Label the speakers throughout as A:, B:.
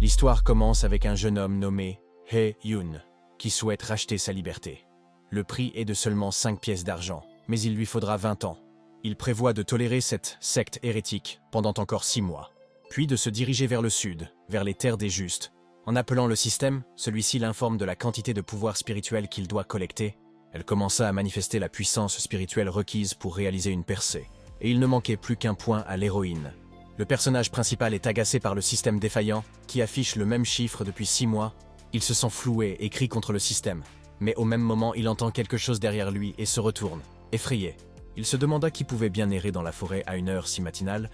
A: L'histoire commence avec un jeune homme nommé He-Yun, qui souhaite racheter sa liberté. Le prix est de seulement 5 pièces d'argent, mais il lui faudra 20 ans. Il prévoit de tolérer cette secte hérétique pendant encore 6 mois, puis de se diriger vers le sud, vers les terres des justes. En appelant le système, celui-ci l'informe de la quantité de pouvoir spirituel qu'il doit collecter. Elle commença à manifester la puissance spirituelle requise pour réaliser une percée, et il ne manquait plus qu'un point à l'héroïne. Le personnage principal est agacé par le système défaillant, qui affiche le même chiffre depuis 6 mois. Il se sent floué et crie contre le système. Mais au même moment, il entend quelque chose derrière lui et se retourne, effrayé. Il se demanda qui pouvait bien errer dans la forêt à une heure si matinale,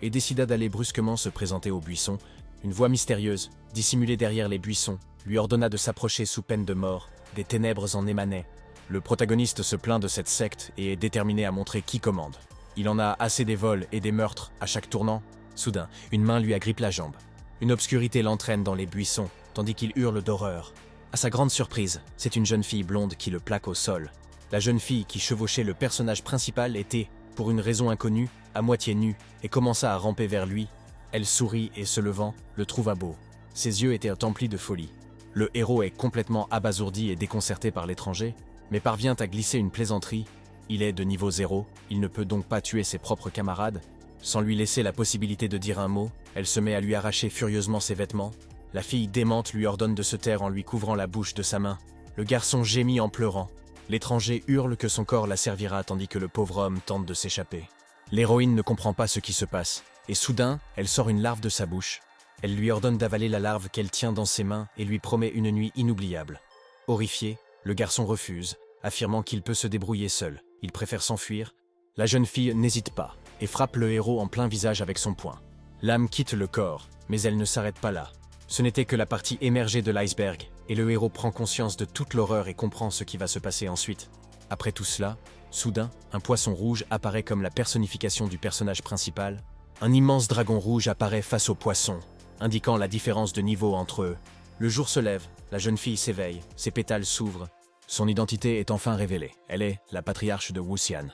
A: et décida d'aller brusquement se présenter au buisson. Une voix mystérieuse, dissimulée derrière les buissons, lui ordonna de s'approcher sous peine de mort. Des ténèbres en émanaient. Le protagoniste se plaint de cette secte et est déterminé à montrer qui commande. Il en a assez des vols et des meurtres à chaque tournant. Soudain, une main lui agrippe la jambe. Une obscurité l'entraîne dans les buissons, tandis qu'il hurle d'horreur. À sa grande surprise, c'est une jeune fille blonde qui le plaque au sol. La jeune fille qui chevauchait le personnage principal était, pour une raison inconnue, à moitié nue, et commença à ramper vers lui. Elle sourit et se levant, le trouva beau. Ses yeux étaient emplis de folie. Le héros est complètement abasourdi et déconcerté par l'étranger, mais parvient à glisser une plaisanterie. Il est de niveau 0, il ne peut donc pas tuer ses propres camarades. Sans lui laisser la possibilité de dire un mot, elle se met à lui arracher furieusement ses vêtements. La fille démente lui ordonne de se taire en lui couvrant la bouche de sa main. Le garçon gémit en pleurant. L'étranger hurle que son corps la servira tandis que le pauvre homme tente de s'échapper. L'héroïne ne comprend pas ce qui se passe, et soudain, elle sort une larve de sa bouche. Elle lui ordonne d'avaler la larve qu'elle tient dans ses mains et lui promet une nuit inoubliable. Horrifié, le garçon refuse, affirmant qu'il peut se débrouiller seul. Il préfère s'enfuir. La jeune fille n'hésite pas et frappe le héros en plein visage avec son poing. L'âme quitte le corps, mais elle ne s'arrête pas là. Ce n'était que la partie émergée de l'iceberg, et le héros prend conscience de toute l'horreur et comprend ce qui va se passer ensuite. Après tout cela, soudain, un poisson rouge apparaît comme la personnification du personnage principal. Un immense dragon rouge apparaît face au poisson, indiquant la différence de niveau entre eux. Le jour se lève, la jeune fille s'éveille, ses pétales s'ouvrent. Son identité est enfin révélée. Elle est la patriarche de Wuxian.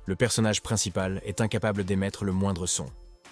A: Le personnage principal est incapable d'émettre le moindre son.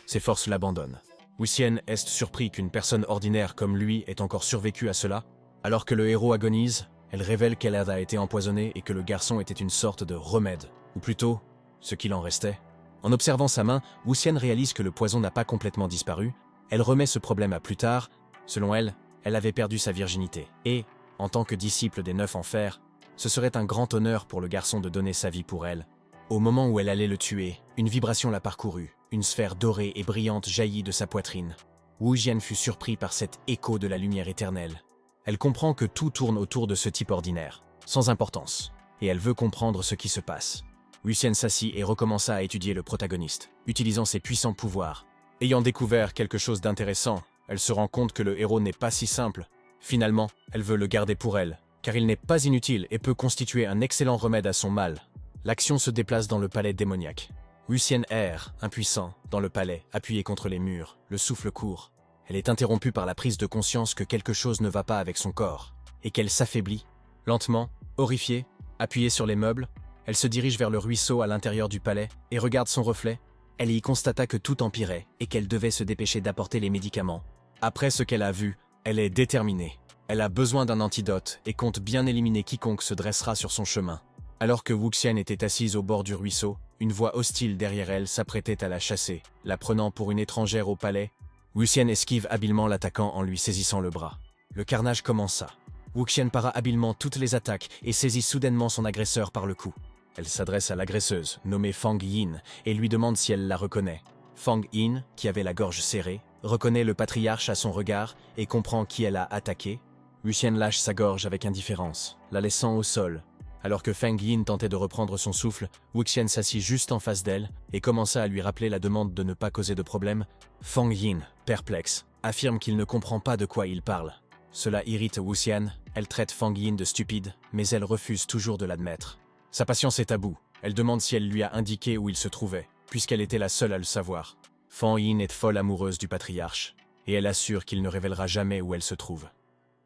A: Ses forces l'abandonnent. Wuxian est surpris qu'une personne ordinaire comme lui ait encore survécu à cela. Alors que le héros agonise, elle révèle qu'elle a été empoisonnée et que le garçon était une sorte de remède, ou plutôt, ce qu'il en restait. En observant sa main, Wuxian réalise que le poison n'a pas complètement disparu. Elle remet ce problème à plus tard. Selon elle, elle avait perdu sa virginité. Et, en tant que disciple des 9 enfers, ce serait un grand honneur pour le garçon de donner sa vie pour elle. Au moment où elle allait le tuer, une vibration la parcourut. Une sphère dorée et brillante jaillit de sa poitrine. Wuxian fut surpris par cet écho de la lumière éternelle. Elle comprend que tout tourne autour de ce type ordinaire, sans importance, et elle veut comprendre ce qui se passe. Wuxian s'assit et recommença à étudier le protagoniste, utilisant ses puissants pouvoirs. Ayant découvert quelque chose d'intéressant, elle se rend compte que le héros n'est pas si simple. Finalement, elle veut le garder pour elle, car il n'est pas inutile et peut constituer un excellent remède à son mal. L'action se déplace dans le palais démoniaque. Wuxian erre, impuissant, dans le palais, appuyé contre les murs, le souffle court. Elle est interrompue par la prise de conscience que quelque chose ne va pas avec son corps, et qu'elle s'affaiblit. Lentement, horrifiée, appuyée sur les meubles, elle se dirige vers le ruisseau à l'intérieur du palais et regarde son reflet. Elle y constata que tout empirait et qu'elle devait se dépêcher d'apporter les médicaments. Après ce qu'elle a vu, elle est déterminée. Elle a besoin d'un antidote et compte bien éliminer quiconque se dressera sur son chemin. Alors que Wuxian était assise au bord du ruisseau, une voix hostile derrière elle s'apprêtait à la chasser, la prenant pour une étrangère au palais. Wuxian esquive habilement l'attaquant en lui saisissant le bras. Le carnage commença. Wuxian para habilement toutes les attaques et saisit soudainement son agresseur par le cou. Elle s'adresse à l'agresseuse, nommée Fang Yin, et lui demande si elle la reconnaît. Fang Yin, qui avait la gorge serrée, reconnaît le patriarche à son regard et comprend qui elle a attaqué. Wuxian lâche sa gorge avec indifférence, la laissant au sol. Alors que Fang Yin tentait de reprendre son souffle, Wuxian s'assit juste en face d'elle et commença à lui rappeler la demande de ne pas causer de problème. Fang Yin, perplexe, affirme qu'il ne comprend pas de quoi il parle. Cela irrite Wuxian, elle traite Fang Yin de stupide, mais elle refuse toujours de l'admettre. Sa patience est à bout, elle demande si elle lui a indiqué où il se trouvait, puisqu'elle était la seule à le savoir. Fang Yin est folle amoureuse du patriarche, et elle assure qu'il ne révélera jamais où elle se trouve.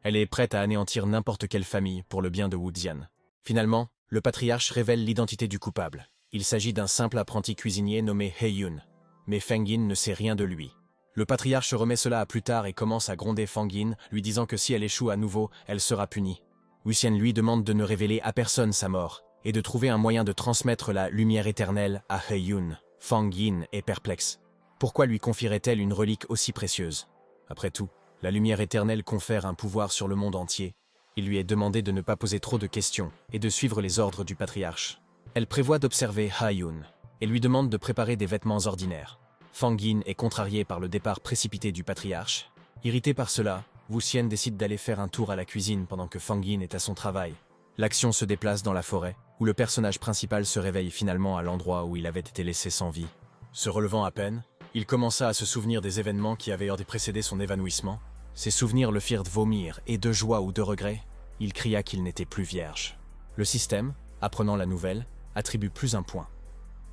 A: Elle est prête à anéantir n'importe quelle famille pour le bien de Wuxian. Finalement, le patriarche révèle l'identité du coupable. Il s'agit d'un simple apprenti cuisinier nommé He-Yun. Mais Feng Yin ne sait rien de lui. Le patriarche remet cela à plus tard et commence à gronder Fang Yin, lui disant que si elle échoue à nouveau, elle sera punie. Wuxian lui demande de ne révéler à personne sa mort, et de trouver un moyen de transmettre la lumière éternelle à He Yun. Fang Yin est perplexe. Pourquoi lui confierait-elle une relique aussi précieuse? Après tout, la lumière éternelle confère un pouvoir sur le monde entier. Il lui est demandé de ne pas poser trop de questions et de suivre les ordres du patriarche. Elle prévoit d'observer Ha Yun et lui demande de préparer des vêtements ordinaires. Fang Yin est contrarié par le départ précipité du patriarche. Irrité par cela, Wuxian décide d'aller faire un tour à la cuisine pendant que Fang Yin est à son travail. L'action se déplace dans la forêt, où le personnage principal se réveille finalement à l'endroit où il avait été laissé sans vie. Se relevant à peine, il commença à se souvenir des événements qui avaient précédé son évanouissement. Ses souvenirs le firent vomir, et de joie ou de regret, il cria qu'il n'était plus vierge. Le système, apprenant la nouvelle, attribue plus un point.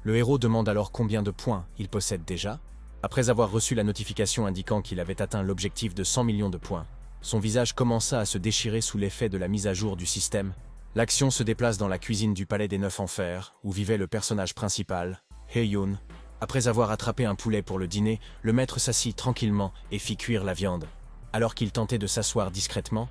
A: Le héros demande alors combien de points il possède déjà. Après avoir reçu la notification indiquant qu'il avait atteint l'objectif de 100 millions de points, son visage commença à se déchirer sous l'effet de la mise à jour du système. L'action se déplace dans la cuisine du palais des 9 enfers, où vivait le personnage principal, He Yun. Après avoir attrapé un poulet pour le dîner, le maître s'assit tranquillement et fit cuire la viande. Alors qu'il tentait de s'asseoir discrètement,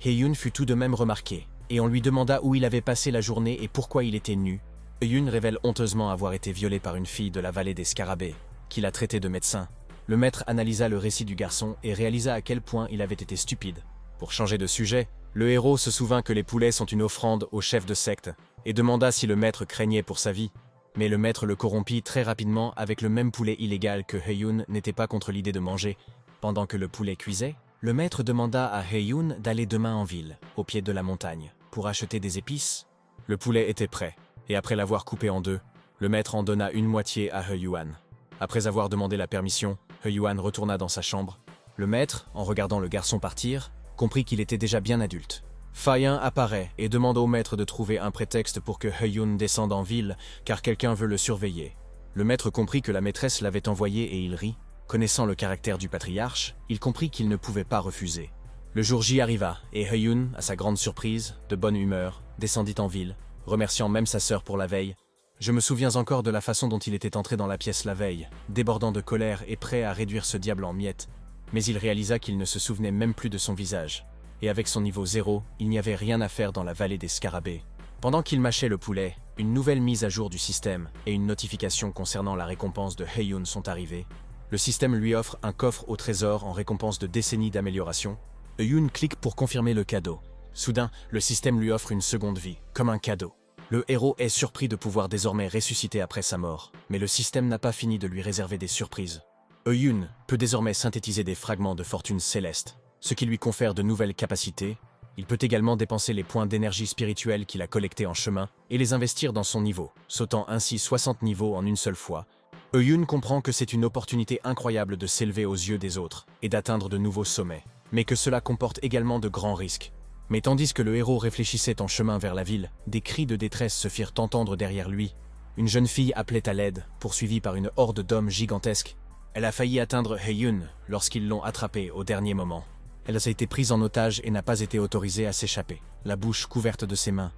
A: He Yun fut tout de même remarqué, et on lui demanda où il avait passé la journée et pourquoi il était nu. He Yun révèle honteusement avoir été violé par une fille de la vallée des Scarabées, qu'il a traité de médecin. Le maître analysa le récit du garçon et réalisa à quel point il avait été stupide. Pour changer de sujet, le héros se souvint que les poulets sont une offrande au chef de secte, et demanda si le maître craignait pour sa vie. Mais le maître le corrompit très rapidement avec le même poulet illégal que He Yun n'était pas contre l'idée de manger. Pendant que le poulet cuisait, le maître demanda à He Yun d'aller demain en ville, au pied de la montagne, pour acheter des épices. Le poulet était prêt, et après l'avoir coupé en deux, le maître en donna une moitié à He Yuan. Après avoir demandé la permission, He Yuan retourna dans sa chambre. Le maître, en regardant le garçon partir, comprit qu'il était déjà bien adulte. Fa Yin apparaît et demande au maître de trouver un prétexte pour que He Yun descende en ville, car quelqu'un veut le surveiller. Le maître comprit que la maîtresse l'avait envoyé et il rit. Connaissant le caractère du patriarche, il comprit qu'il ne pouvait pas refuser. Le jour J arriva, et He Yun, à sa grande surprise, de bonne humeur, descendit en ville, remerciant même sa sœur pour la veille. Je me souviens encore de la façon dont il était entré dans la pièce la veille, débordant de colère et prêt à réduire ce diable en miettes. Mais il réalisa qu'il ne se souvenait même plus de son visage. Et avec son niveau 0, il n'y avait rien à faire dans la vallée des Scarabées. Pendant qu'il mâchait le poulet, une nouvelle mise à jour du système et une notification concernant la récompense de He Yun sont arrivées. Le système lui offre un coffre au trésor en récompense de décennies d'amélioration. He Yun clique pour confirmer le cadeau. Soudain, le système lui offre une seconde vie, comme un cadeau. Le héros est surpris de pouvoir désormais ressusciter après sa mort, mais le système n'a pas fini de lui réserver des surprises. He Yun peut désormais synthétiser des fragments de fortune céleste, ce qui lui confère de nouvelles capacités. Il peut également dépenser les points d'énergie spirituelle qu'il a collectés en chemin et les investir dans son niveau, sautant ainsi 60 niveaux en une seule fois. He Yun comprend que c'est une opportunité incroyable de s'élever aux yeux des autres et d'atteindre de nouveaux sommets, mais que cela comporte également de grands risques. Mais tandis que le héros réfléchissait en chemin vers la ville, des cris de détresse se firent entendre derrière lui. Une jeune fille appelait à l'aide, poursuivie par une horde d'hommes gigantesques. Elle a failli atteindre He Yun lorsqu'ils l'ont attrapée au dernier moment. Elle a été prise en otage et n'a pas été autorisée à s'échapper, la bouche couverte de ses mains.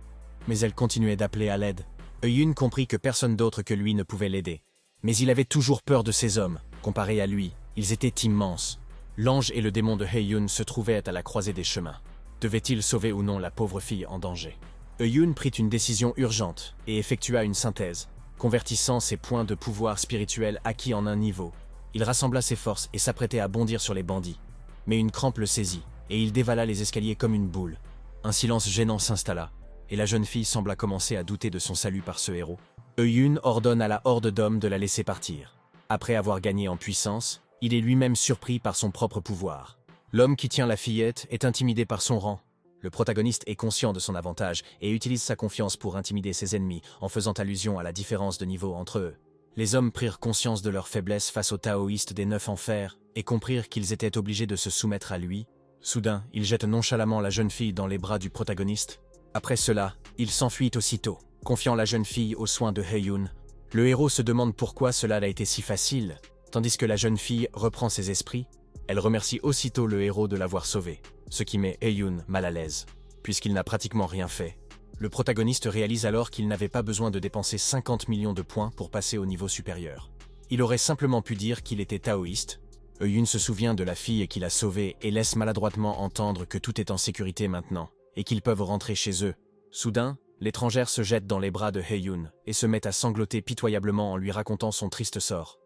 A: Mais elle continuait d'appeler à l'aide. He Yun comprit que personne d'autre que lui ne pouvait l'aider. Mais il avait toujours peur de ces hommes. Comparés à lui, ils étaient immenses. L'ange et le démon de He Yun se trouvaient à la croisée des chemins. Devait-il sauver ou non la pauvre fille en danger? He Yun prit une décision urgente et effectua une synthèse, convertissant ses points de pouvoir spirituel acquis en un niveau. Il rassembla ses forces et s'apprêtait à bondir sur les bandits. Mais une crampe le saisit, et il dévala les escaliers comme une boule. Un silence gênant s'installa, et la jeune fille sembla commencer à douter de son salut par ce héros. He Yun ordonne à la horde d'hommes de la laisser partir. Après avoir gagné en puissance, il est lui-même surpris par son propre pouvoir. L'homme qui tient la fillette est intimidé par son rang. Le protagoniste est conscient de son avantage et utilise sa confiance pour intimider ses ennemis en faisant allusion à la différence de niveau entre eux. Les hommes prirent conscience de leur faiblesse face aux taoïstes des 9 enfers et comprirent qu'ils étaient obligés de se soumettre à lui. Soudain, ils jettent nonchalamment la jeune fille dans les bras du protagoniste. Après cela, il s'enfuit aussitôt, confiant la jeune fille aux soins de He Yun. Le héros se demande pourquoi cela a été si facile, tandis que la jeune fille reprend ses esprits. Elle remercie aussitôt le héros de l'avoir sauvée, ce qui met He Yun mal à l'aise, puisqu'il n'a pratiquement rien fait. Le protagoniste réalise alors qu'il n'avait pas besoin de dépenser 50 millions de points pour passer au niveau supérieur. Il aurait simplement pu dire qu'il était taoïste, Eun se souvient de la fille qu'il a sauvée et laisse maladroitement entendre que tout est en sécurité maintenant et qu'ils peuvent rentrer chez eux. Soudain, l'étrangère se jette dans les bras de Hye-yoon et se met à sangloter pitoyablement en lui racontant son triste sort.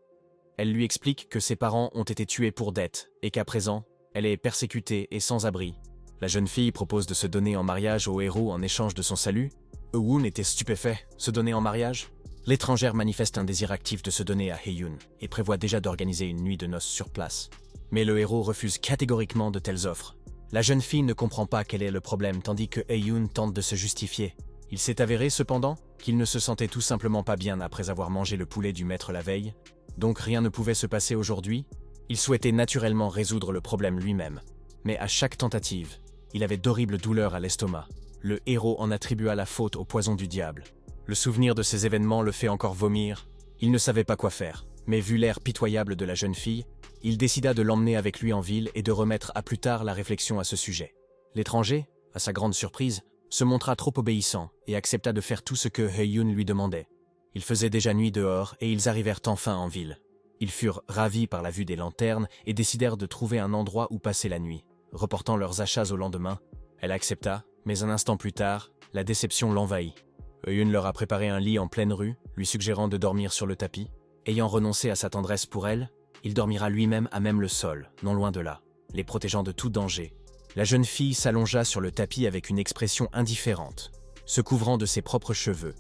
A: Elle lui explique que ses parents ont été tués pour dette et qu'à présent, elle est persécutée et sans abri. La jeune fille propose de se donner en mariage au héros en échange de son salut. Eun était stupéfait. Se donner en mariage? L'étrangère manifeste un désir actif de se donner à Hye-yoon et prévoit déjà d'organiser une nuit de noces sur place. Mais le héros refuse catégoriquement de telles offres. La jeune fille ne comprend pas quel est le problème tandis que Hye-yoon tente de se justifier. Il s'est avéré cependant qu'il ne se sentait tout simplement pas bien après avoir mangé le poulet du maître la veille, donc rien ne pouvait se passer aujourd'hui. Il souhaitait naturellement résoudre le problème lui-même. Mais à chaque tentative, il avait d'horribles douleurs à l'estomac. Le héros en attribua la faute au poison du diable. Le souvenir de ces événements le fait encore vomir. Il ne savait pas quoi faire, mais vu l'air pitoyable de la jeune fille, il décida de l'emmener avec lui en ville et de remettre à plus tard la réflexion à ce sujet. L'étranger, à sa grande surprise, se montra trop obéissant et accepta de faire tout ce que Hye-yoon lui demandait. Il faisait déjà nuit dehors et ils arrivèrent enfin en ville. Ils furent ravis par la vue des lanternes et décidèrent de trouver un endroit où passer la nuit. Reportant leurs achats au lendemain, elle accepta, mais un instant plus tard, la déception l'envahit. Hye-yoon leur a préparé un lit en pleine rue, lui suggérant de dormir sur le tapis. Ayant renoncé à sa tendresse pour elle, il dormira lui-même à même le sol, non loin de là, les protégeant de tout danger. La jeune fille s'allongea sur le tapis avec une expression indifférente, se couvrant de ses propres cheveux.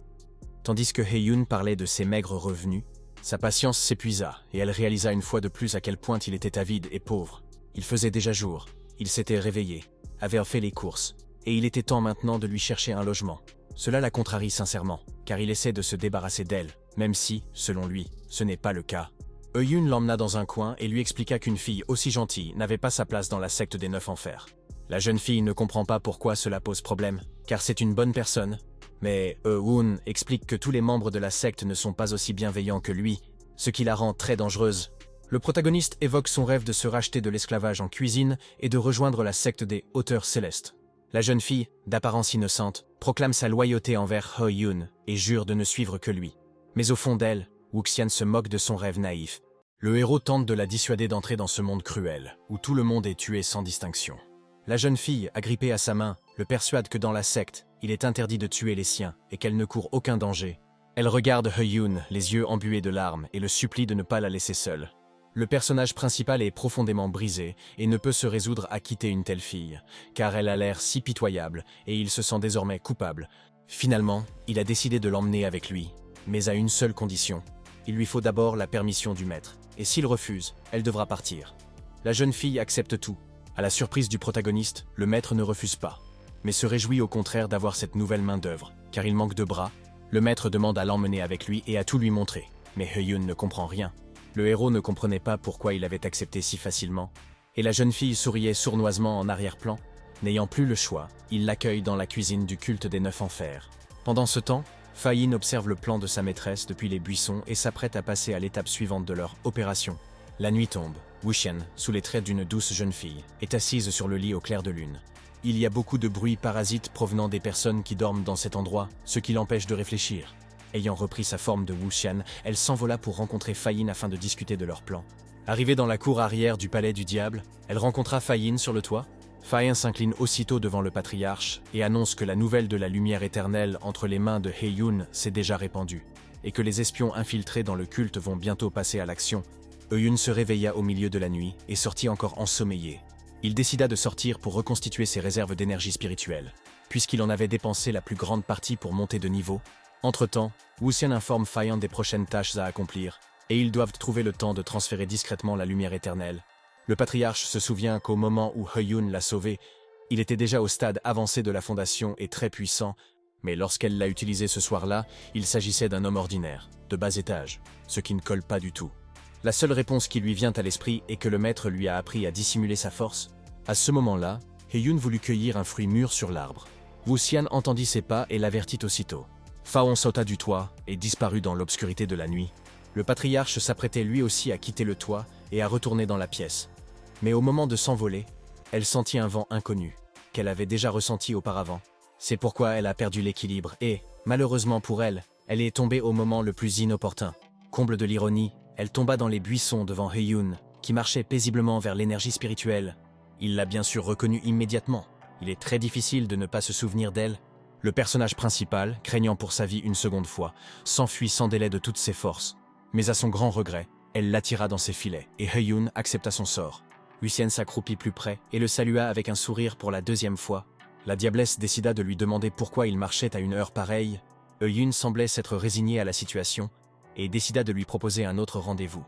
A: Tandis que Hye-yoon parlait de ses maigres revenus, sa patience s'épuisa et elle réalisa une fois de plus à quel point il était avide et pauvre. Il faisait déjà jour, il s'était réveillé, avait fait les courses, et il était temps maintenant de lui chercher un logement. Cela la contrarie sincèrement, car il essaie de se débarrasser d'elle, même si, selon lui, ce n'est pas le cas. Hye-yoon l'emmena dans un coin et lui expliqua qu'une fille aussi gentille n'avait pas sa place dans la secte des 9 enfers. La jeune fille ne comprend pas pourquoi cela pose problème, car c'est une bonne personne. Mais Hye-yoon explique que tous les membres de la secte ne sont pas aussi bienveillants que lui, ce qui la rend très dangereuse. Le protagoniste évoque son rêve de se racheter de l'esclavage en cuisine et de rejoindre la secte des Hauteurs Célestes. La jeune fille, d'apparence innocente, proclame sa loyauté envers Hye-yoon et jure de ne suivre que lui. Mais au fond d'elle, Wuxian se moque de son rêve naïf. Le héros tente de la dissuader d'entrer dans ce monde cruel, où tout le monde est tué sans distinction. La jeune fille, agrippée à sa main, le persuade que dans la secte, il est interdit de tuer les siens et qu'elle ne court aucun danger. Elle regarde Hye-yoon, les yeux embués de larmes, et le supplie de ne pas la laisser seule. Le personnage principal est profondément brisé et ne peut se résoudre à quitter une telle fille, car elle a l'air si pitoyable et il se sent désormais coupable. Finalement, il a décidé de l'emmener avec lui, mais à une seule condition. Il lui faut d'abord la permission du maître, et s'il refuse, elle devra partir. La jeune fille accepte tout. À la surprise du protagoniste, le maître ne refuse pas, mais se réjouit au contraire d'avoir cette nouvelle main-d'œuvre, car il manque de bras. Le maître demande à l'emmener avec lui et à tout lui montrer, mais Hye-yoon ne comprend rien. Le héros ne comprenait pas pourquoi il avait accepté si facilement, et la jeune fille souriait sournoisement en arrière-plan. N'ayant plus le choix, il l'accueille dans la cuisine du culte des 9 enfers. Pendant ce temps, Fa-yin observe le plan de sa maîtresse depuis les buissons et s'apprête à passer à l'étape suivante de leur opération. La nuit tombe. Wuxian, sous les traits d'une douce jeune fille, est assise sur le lit au clair de lune. Il y a beaucoup de bruits parasites provenant des personnes qui dorment dans cet endroit, ce qui l'empêche de réfléchir. Ayant repris sa forme de Wuxian, elle s'envola pour rencontrer Fa-yin afin de discuter de leur plan. Arrivée dans la cour arrière du palais du diable, elle rencontra Fa-yin sur le toit. Fa-yin s'incline aussitôt devant le patriarche et annonce que la nouvelle de la lumière éternelle entre les mains de Hye-yoon s'est déjà répandue, et que les espions infiltrés dans le culte vont bientôt passer à l'action. Hye-yoon se réveilla au milieu de la nuit et sortit encore ensommeillé. Il décida de sortir pour reconstituer ses réserves d'énergie spirituelle, puisqu'il en avait dépensé la plus grande partie pour monter de niveau. Entre-temps, Wuxian informe Fa-yin des prochaines tâches à accomplir, et ils doivent trouver le temps de transférer discrètement la lumière éternelle. Le patriarche se souvient qu'au moment où Hye-yoon l'a sauvé, il était déjà au stade avancé de la fondation et très puissant, mais lorsqu'elle l'a utilisé ce soir-là, il s'agissait d'un homme ordinaire, de bas étage, ce qui ne colle pas du tout. La seule réponse qui lui vient à l'esprit est que le maître lui a appris à dissimuler sa force. À ce moment-là, Hye-yoon voulut cueillir un fruit mûr sur l'arbre. Wuxian entendit ses pas et l'avertit aussitôt. Fa-yin sauta du toit et disparut dans l'obscurité de la nuit. Le patriarche s'apprêtait lui aussi à quitter le toit et à retourner dans la pièce. Mais au moment de s'envoler, elle sentit un vent inconnu, qu'elle avait déjà ressenti auparavant. C'est pourquoi elle a perdu l'équilibre et, malheureusement pour elle, est tombée au moment le plus inopportun. Comble de l'ironie, elle tomba dans les buissons devant Hye-yoon, qui marchait paisiblement vers l'énergie spirituelle. Il l'a bien sûr reconnue immédiatement. Il est très difficile de ne pas se souvenir d'elle. Le personnage principal, craignant pour sa vie une seconde fois, s'enfuit sans délai de toutes ses forces. Mais à son grand regret, elle l'attira dans ses filets, et Heyun accepta son sort. Lucien s'accroupit plus près et le salua avec un sourire pour la deuxième fois. La diablesse décida de lui demander pourquoi il marchait à une heure pareille. Heyun semblait s'être résigné à la situation et décida de lui proposer un autre rendez-vous.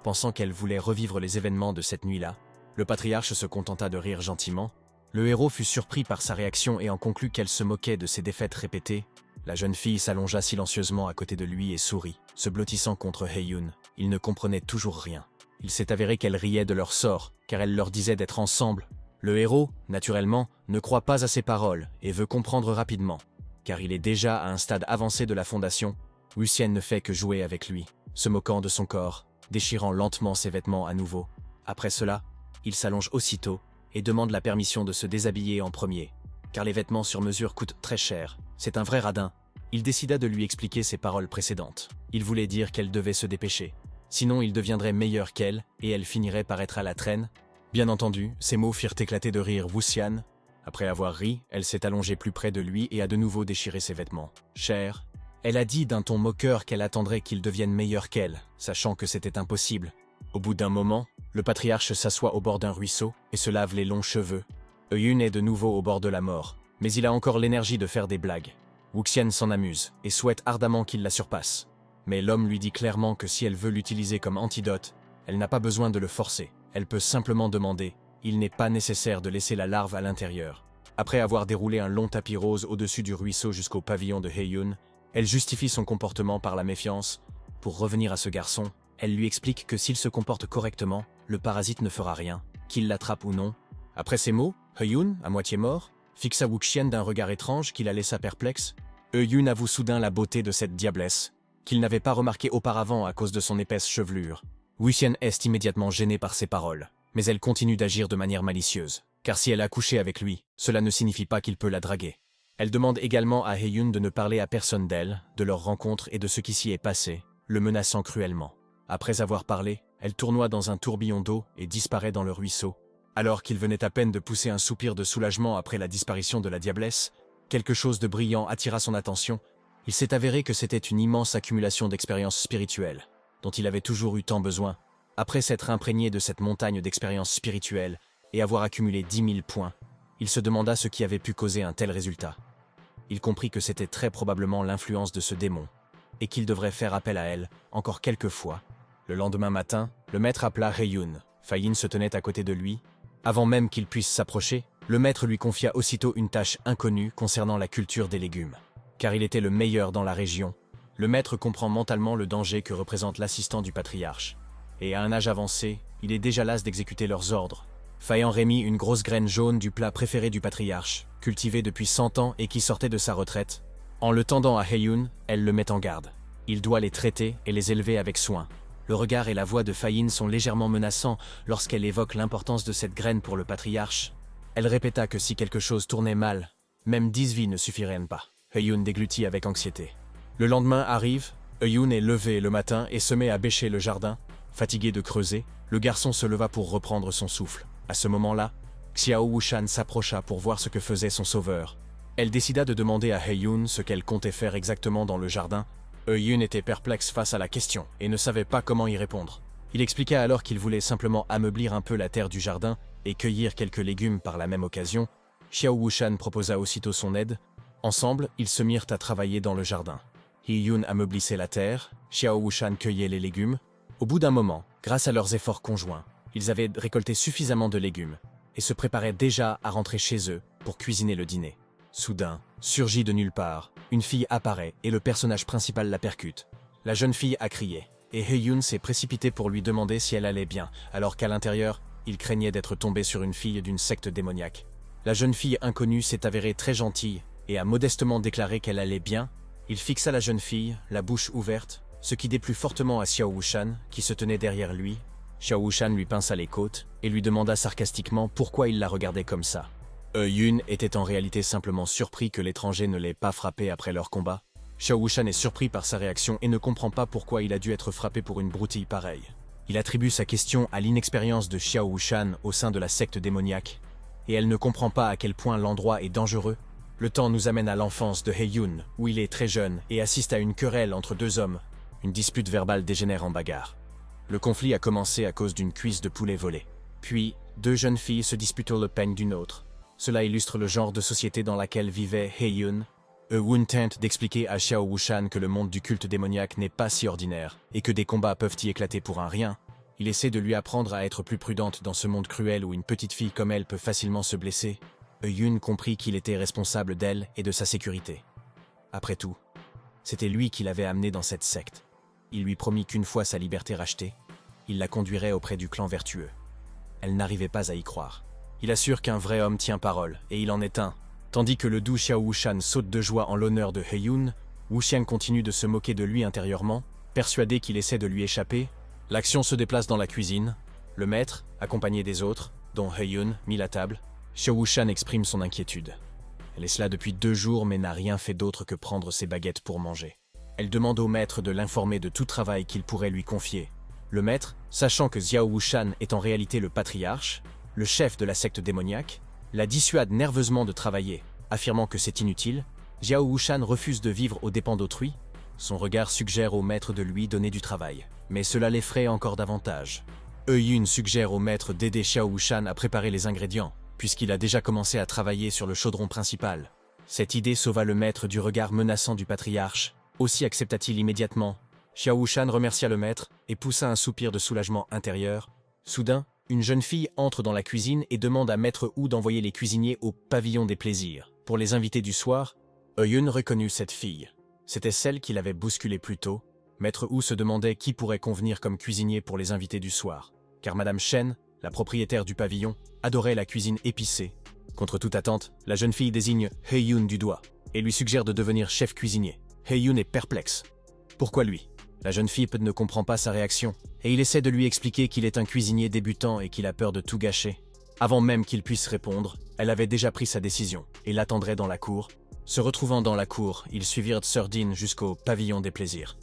A: Pensant qu'elle voulait revivre les événements de cette nuit-là, le patriarche se contenta de rire gentiment. Le héros fut surpris par sa réaction et en conclut qu'elle se moquait de ses défaites répétées. La jeune fille s'allongea silencieusement à côté de lui et sourit, se blottissant contre Heyun. Il ne comprenait toujours rien. Il s'est avéré qu'elle riait de leur sort, car elle leur disait d'être ensemble. Le héros, naturellement, ne croit pas à ses paroles et veut comprendre rapidement. Car il est déjà à un stade avancé de la fondation, Lucien ne fait que jouer avec lui, se moquant de son corps, déchirant lentement ses vêtements à nouveau. Après cela, il s'allonge aussitôt et demande la permission de se déshabiller en premier, car les vêtements sur mesure coûtent très cher. C'est un vrai radin. Il décida de lui expliquer ses paroles précédentes. Il voulait dire qu'elle devait se dépêcher. Sinon il deviendrait meilleur qu'elle, et elle finirait par être à la traîne. Bien entendu, ces mots firent éclater de rire Wuxian. Après avoir ri, elle s'est allongée plus près de lui et a de nouveau déchiré ses vêtements. Cher, elle a dit d'un ton moqueur qu'elle attendrait qu'il devienne meilleur qu'elle, sachant que c'était impossible. Au bout d'un moment, le patriarche s'assoit au bord d'un ruisseau et se lave les longs cheveux. Heyun est de nouveau au bord de la mort, mais il a encore l'énergie de faire des blagues. Wuxian s'en amuse et souhaite ardemment qu'il la surpasse. Mais l'homme lui dit clairement que si elle veut l'utiliser comme antidote, elle n'a pas besoin de le forcer. Elle peut simplement demander. Il n'est pas nécessaire de laisser la larve à l'intérieur. Après avoir déroulé un long tapis rose au-dessus du ruisseau jusqu'au pavillon de Heyun, elle justifie son comportement par la méfiance. Pour revenir à ce garçon, elle lui explique que s'il se comporte correctement, le parasite ne fera rien, qu'il l'attrape ou non. Après ces mots, Heyun, à moitié mort, fixa Wuxian d'un regard étrange qui la laissa perplexe. Heyun avoue soudain la beauté de cette diablesse, qu'il n'avait pas remarqué auparavant à cause de son épaisse chevelure. Wuxian est immédiatement gênée par ses paroles, mais elle continue d'agir de manière malicieuse, car si elle a couché avec lui, cela ne signifie pas qu'il peut la draguer. Elle demande également à Heyun de ne parler à personne d'elle, de leur rencontre et de ce qui s'y est passé, le menaçant cruellement. Après avoir parlé, elle tournoie dans un tourbillon d'eau et disparaît dans le ruisseau. Alors qu'il venait à peine de pousser un soupir de soulagement après la disparition de la diablesse, quelque chose de brillant attira son attention. Il s'est avéré que c'était une immense accumulation d'expériences spirituelles, dont il avait toujours eu tant besoin. Après s'être imprégné de cette montagne d'expériences spirituelles et avoir accumulé 10 000 points, il se demanda ce qui avait pu causer un tel résultat. Il comprit que c'était très probablement l'influence de ce démon, et qu'il devrait faire appel à elle encore quelques fois. Le lendemain matin, le maître appela Heyun. Fei se tenait à côté de lui. Avant même qu'il puisse s'approcher, le maître lui confia aussitôt une tâche inconnue concernant la culture des légumes. Car il était le meilleur dans la région, le maître comprend mentalement le danger que représente l'assistant du patriarche. Et à un âge avancé, il est déjà las d'exécuter leurs ordres. Fei en remit une grosse graine jaune du plat préféré du patriarche, cultivé depuis 100 ans et qui sortait de sa retraite. En le tendant à Heyun, elle le met en garde. Il doit les traiter et les élever avec soin. Le regard et la voix de Fei sont légèrement menaçants lorsqu'elle évoque l'importance de cette graine pour le patriarche. Elle répéta que si quelque chose tournait mal, même 10 vies ne suffiraient pas. Heyun déglutit avec anxiété. Le lendemain arrive, Heyun est levé le matin et se met à bêcher le jardin. Fatigué de creuser, le garçon se leva pour reprendre son souffle. À ce moment-là, Xiao Wuxian s'approcha pour voir ce que faisait son sauveur. Elle décida de demander à Heyun ce qu'elle comptait faire exactement dans le jardin. Heyun était perplexe face à la question et ne savait pas comment y répondre. Il expliqua alors qu'il voulait simplement ameublir un peu la terre du jardin et cueillir quelques légumes par la même occasion. Xiao Wuxian proposa aussitôt son aide. Ensemble, ils se mirent à travailler dans le jardin. Heyun ameublissait la terre, Xiao Wuxian cueillait les légumes. Au bout d'un moment, grâce à leurs efforts conjoints, ils avaient récolté suffisamment de légumes et se préparaient déjà à rentrer chez eux pour cuisiner le dîner. Soudain, surgit de nulle part, une fille apparaît et le personnage principal la percute. La jeune fille a crié, et Heyun s'est précipité pour lui demander si elle allait bien, alors qu'à l'intérieur, il craignait d'être tombé sur une fille d'une secte démoniaque. La jeune fille inconnue s'est avérée très gentille et a modestement déclaré qu'elle allait bien. Il fixa la jeune fille, la bouche ouverte, ce qui déplut fortement à Xiao Wuxian, qui se tenait derrière lui. Xiao Wuxian lui pinça les côtes et lui demanda sarcastiquement pourquoi il la regardait comme ça. Heyun était en réalité simplement surpris que l'étranger ne l'ait pas frappé après leur combat. Xiao Wuxian est surpris par sa réaction et ne comprend pas pourquoi il a dû être frappé pour une broutille pareille. Il attribue sa question à l'inexpérience de Xiao Wushan au sein de la secte démoniaque, et elle ne comprend pas à quel point l'endroit est dangereux. Le temps nous amène à l'enfance de He-Yun, où il est très jeune et assiste à une querelle entre deux hommes. Une dispute verbale dégénère en bagarre. Le conflit a commencé à cause d'une cuisse de poulet volée. Puis, deux jeunes filles se disputent le peigne d'une autre. Cela illustre le genre de société dans laquelle vivait He-Yun. Wun tente d'expliquer à Xiao Wushan que le monde du culte démoniaque n'est pas si ordinaire et que des combats peuvent y éclater pour un rien. Il essaie de lui apprendre à être plus prudente dans ce monde cruel où une petite fille comme elle peut facilement se blesser. Yun comprit qu'il était responsable d'elle et de sa sécurité. Après tout, c'était lui qui l'avait amenée dans cette secte. Il lui promit qu'une fois sa liberté rachetée, il la conduirait auprès du clan vertueux. Elle n'arrivait pas à y croire. Il assure qu'un vrai homme tient parole, et il en est un. Tandis que le doux Xiao Wushan saute de joie en l'honneur de He-Yun, Wuxian continue de se moquer de lui intérieurement, persuadé qu'il essaie de lui échapper. L'action se déplace dans la cuisine. Le maître, accompagné des autres, dont He-Yun, mit la table. Xiao Wushan exprime son inquiétude. Elle est là depuis 2 jours mais n'a rien fait d'autre que prendre ses baguettes pour manger. Elle demande au maître de l'informer de tout travail qu'il pourrait lui confier. Le maître, sachant que Xiao Wushan est en réalité le patriarche, le chef de la secte démoniaque, la dissuade nerveusement de travailler, affirmant que c'est inutile. Xiao Wushan refuse de vivre aux dépens d'autrui. Son regard suggère au maître de lui donner du travail, mais cela l'effraie encore davantage. Yun suggère au maître d'aider Xiao Wushan à préparer les ingrédients, puisqu'il a déjà commencé à travailler sur le chaudron principal. Cette idée sauva le maître du regard menaçant du patriarche. Aussi accepta-t-il immédiatement. Xiao Wushan remercia le maître et poussa un soupir de soulagement intérieur. Soudain, une jeune fille entre dans la cuisine et demande à Maître Wu d'envoyer les cuisiniers au pavillon des plaisirs. Pour les invités du soir, Yun reconnut cette fille. C'était celle qu'il avait bousculée plus tôt. Maître Wu se demandait qui pourrait convenir comme cuisinier pour les invités du soir, car Madame Shen, la propriétaire du pavillon, adorait la cuisine épicée. Contre toute attente, la jeune fille désigne He-Yun du doigt et lui suggère de devenir chef cuisinier. He-Yun est perplexe. Pourquoi lui? La jeune fille ne comprend pas sa réaction, et il essaie de lui expliquer qu'il est un cuisinier débutant et qu'il a peur de tout gâcher. Avant même qu'il puisse répondre, elle avait déjà pris sa décision et l'attendrait dans la cour. Se retrouvant dans la cour, ils suivirent Surdin jusqu'au pavillon des plaisirs.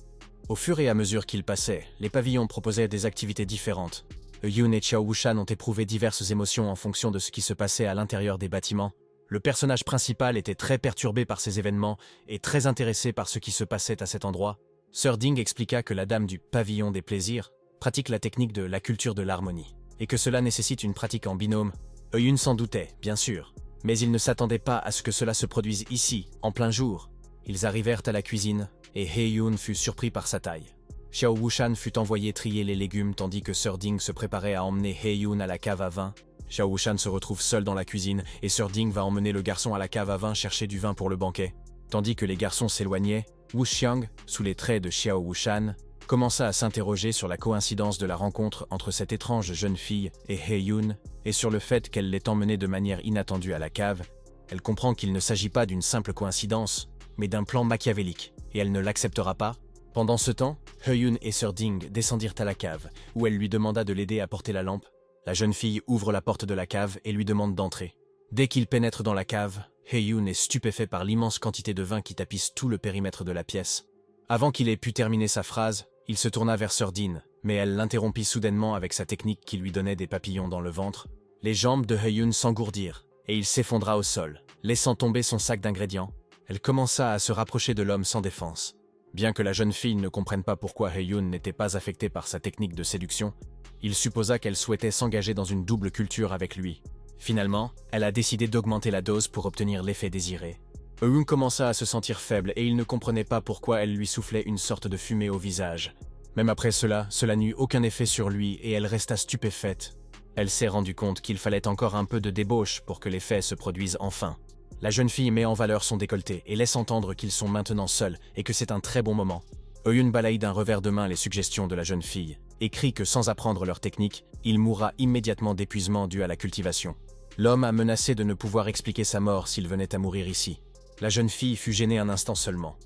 A: Au fur et à mesure qu'ils passaient, les pavillons proposaient des activités différentes. Yun et Xiao Wushan ont éprouvé diverses émotions en fonction de ce qui se passait à l'intérieur des bâtiments. Le personnage principal était très perturbé par ces événements et très intéressé par ce qui se passait à cet endroit. Sir Ding expliqua que la dame du pavillon des plaisirs pratique la technique de la culture de l'harmonie, et que cela nécessite une pratique en binôme. Yun s'en doutait, bien sûr, mais il ne s'attendait pas à ce que cela se produise ici, en plein jour. Ils arrivèrent à la cuisine, et He-Yun fut surpris par sa taille. Xiao Wushan fut envoyé trier les légumes tandis que Sir Ding se préparait à emmener He-Yun à la cave à vin. Xiao Wushan se retrouve seul dans la cuisine, et Sir Ding va emmener le garçon à la cave à vin chercher du vin pour le banquet. Tandis que les garçons s'éloignaient, Wu Xiang, sous les traits de Xiao Wushan, commença à s'interroger sur la coïncidence de la rencontre entre cette étrange jeune fille et He-Yun, et sur le fait qu'elle l'ait emmenée de manière inattendue à la cave. Elle comprend qu'il ne s'agit pas d'une simple coïncidence, mais d'un plan machiavélique, et elle ne l'acceptera pas. Pendant ce temps, He-Yun et Sir Ding descendirent à la cave, où elle lui demanda de l'aider à porter la lampe. La jeune fille ouvre la porte de la cave et lui demande d'entrer. Dès qu'il pénètre dans la cave, He-Yun est stupéfait par l'immense quantité de vin qui tapisse tout le périmètre de la pièce. Avant qu'il ait pu terminer sa phrase, il se tourna vers Surdin, mais elle l'interrompit soudainement avec sa technique qui lui donnait des papillons dans le ventre. Les jambes de He-Yun s'engourdirent, et il s'effondra au sol, laissant tomber son sac d'ingrédients. Elle commença à se rapprocher de l'homme sans défense. Bien que la jeune fille ne comprenne pas pourquoi He-Yun n'était pas affecté par sa technique de séduction, il supposa qu'elle souhaitait s'engager dans une double culture avec lui. Finalement, elle a décidé d'augmenter la dose pour obtenir l'effet désiré. He-Yun commença à se sentir faible et il ne comprenait pas pourquoi elle lui soufflait une sorte de fumée au visage. Même après cela n'eut aucun effet sur lui et elle resta stupéfaite. Elle s'est rendue compte qu'il fallait encore un peu de débauche pour que l'effet se produise enfin. La jeune fille met en valeur son décolleté et laisse entendre qu'ils sont maintenant seuls et que c'est un très bon moment. He-Yun balaye d'un revers de main les suggestions de la jeune fille et crie que sans apprendre leur technique, il mourra immédiatement d'épuisement dû à la cultivation. L'homme a menacé de ne pouvoir expliquer sa mort s'il venait à mourir ici. La jeune fille fut gênée un instant seulement.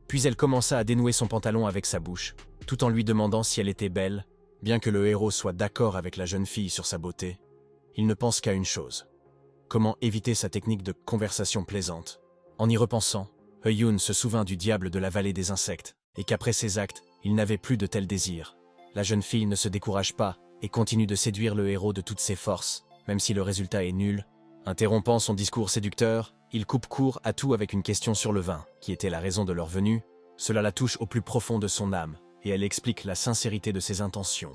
A: Puis elle commença à dénouer son pantalon avec sa bouche, tout en lui demandant si elle était belle. Bien que le héros soit d'accord avec la jeune fille sur sa beauté, il ne pense qu'à une chose. Comment éviter sa technique de conversation plaisante? En y repensant, He-Yun se souvint du diable de la vallée des insectes, et qu'après ses actes, il n'avait plus de tels désirs. La jeune fille ne se décourage pas et continue de séduire le héros de toutes ses forces, même si le résultat est nul. Interrompant son discours séducteur, il coupe court à tout avec une question sur le vin, qui était la raison de leur venue. Cela la touche au plus profond de son âme, et elle explique la sincérité de ses intentions.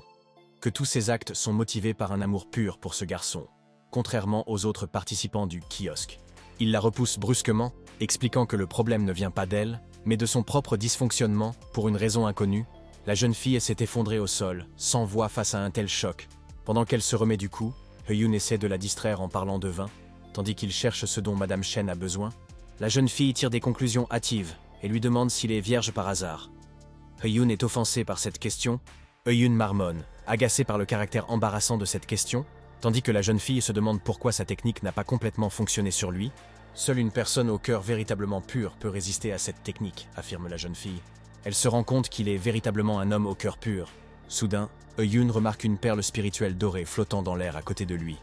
A: Que tous ses actes sont motivés par un amour pur pour ce garçon, contrairement aux autres participants du kiosque. Il la repousse brusquement, expliquant que le problème ne vient pas d'elle, mais de son propre dysfonctionnement, pour une raison inconnue. La jeune fille s'est effondrée au sol, sans voix face à un tel choc. Pendant qu'elle se remet du coup, Hyun essaie de la distraire en parlant de vin, tandis qu'il cherche ce dont Madame Shen a besoin. La jeune fille tire des conclusions hâtives et lui demande s'il est vierge par hasard. Hyun est offensé par cette question. Hyun marmonne, agacé par le caractère embarrassant de cette question, tandis que la jeune fille se demande pourquoi sa technique n'a pas complètement fonctionné sur lui. Seule une personne au cœur véritablement pur peut résister à cette technique, affirme la jeune fille. Elle se rend compte qu'il est véritablement un homme au cœur pur. Soudain, Hyun remarque une perle spirituelle dorée flottant dans l'air à côté de lui.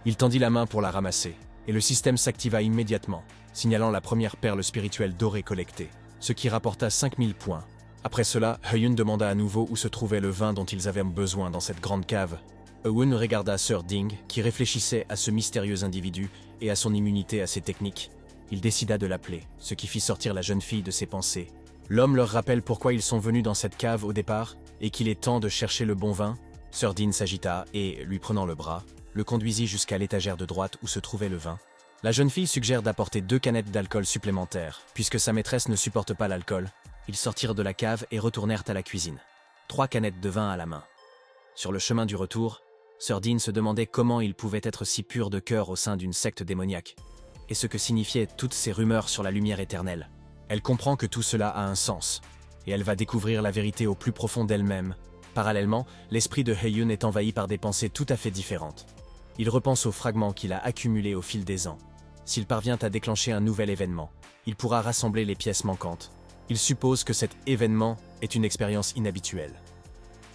A: Il tendit la main pour la ramasser, et le système s'activa immédiatement, signalant la première perle spirituelle dorée collectée, ce qui rapporta 5000 points. Après cela, Hyun demanda à nouveau où se trouvait le vin dont ils avaient besoin dans cette grande cave. Hyun regarda Sir Ding, qui réfléchissait à ce mystérieux individu et à son immunité à ses techniques. Il décida de l'appeler, ce qui fit sortir la jeune fille de ses pensées. L'homme leur rappelle pourquoi ils sont venus dans cette cave au départ, et qu'il est temps de chercher le bon vin. Sir Ding s'agita et, lui prenant le bras, le conduisit jusqu'à l'étagère de droite où se trouvait le vin. La jeune fille suggère d'apporter 2 canettes d'alcool supplémentaires, puisque sa maîtresse ne supporte pas l'alcool. Ils sortirent de la cave et retournèrent à la cuisine. 3 canettes de vin à la main. Sur le chemin du retour, Sir Dean se demandait comment il pouvait être si pur de cœur au sein d'une secte démoniaque, et ce que signifiaient toutes ces rumeurs sur la lumière éternelle. Elle comprend que tout cela a un sens, et elle va découvrir la vérité au plus profond d'elle-même. Parallèlement, l'esprit de Hyun est envahi par des pensées tout à fait différentes. Il repense aux fragments qu'il a accumulés au fil des ans. S'il parvient à déclencher un nouvel événement, il pourra rassembler les pièces manquantes. Il suppose que cet événement est une expérience inhabituelle.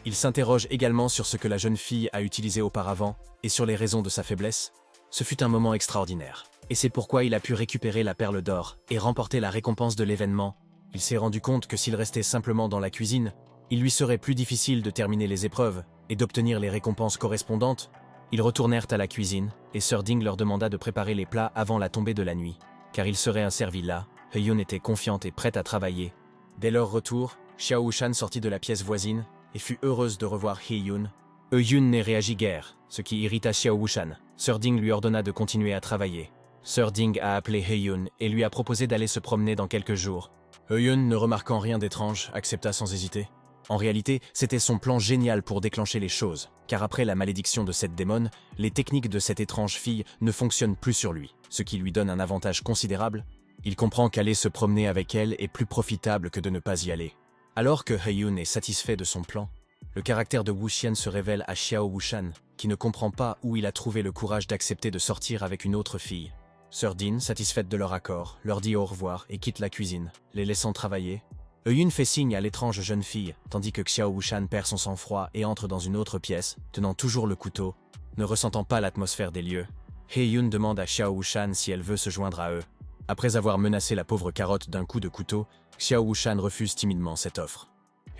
A: Il s'interroge également sur ce que la jeune fille a utilisé auparavant et sur les raisons de sa faiblesse. Ce fut un moment extraordinaire, et c'est pourquoi il a pu récupérer la perle d'or et remporter la récompense de l'événement. Il s'est rendu compte que s'il restait simplement dans la cuisine, il lui serait plus difficile de terminer les épreuves et d'obtenir les récompenses correspondantes. Ils retournèrent à la cuisine, et Sir Ding leur demanda de préparer les plats avant la tombée de la nuit, car ils seraient inservis là. Hyun était confiante et prête à travailler. Dès leur retour, Xiao Wushan sortit de la pièce voisine et fut heureuse de revoir Hyun. Hyun ne réagit guère, ce qui irrita Xiao Wushan. Sir Ding lui ordonna de continuer à travailler. Sir Ding a appelé Hyun et lui a proposé d'aller se promener dans quelques jours. Hyun, ne remarquant rien d'étrange, accepta sans hésiter. En réalité, c'était son plan génial pour déclencher les choses, car après la malédiction de cette démone, les techniques de cette étrange fille ne fonctionnent plus sur lui, ce qui lui donne un avantage considérable. Il comprend qu'aller se promener avec elle est plus profitable que de ne pas y aller. Alors que Hyun est satisfait de son plan, le caractère de Wuxian se révèle à Xiao Wushan, qui ne comprend pas où il a trouvé le courage d'accepter de sortir avec une autre fille. Sir Dean, satisfaite de leur accord, leur dit au revoir et quitte la cuisine, les laissant travailler. Hyun fait signe à l'étrange jeune fille, tandis que Xiao Wushan perd son sang-froid et entre dans une autre pièce, tenant toujours le couteau, ne ressentant pas l'atmosphère des lieux. Hyun demande à Xiao Wushan si elle veut se joindre à eux. Après avoir menacé la pauvre carotte d'un coup de couteau, Xiao Wushan refuse timidement cette offre.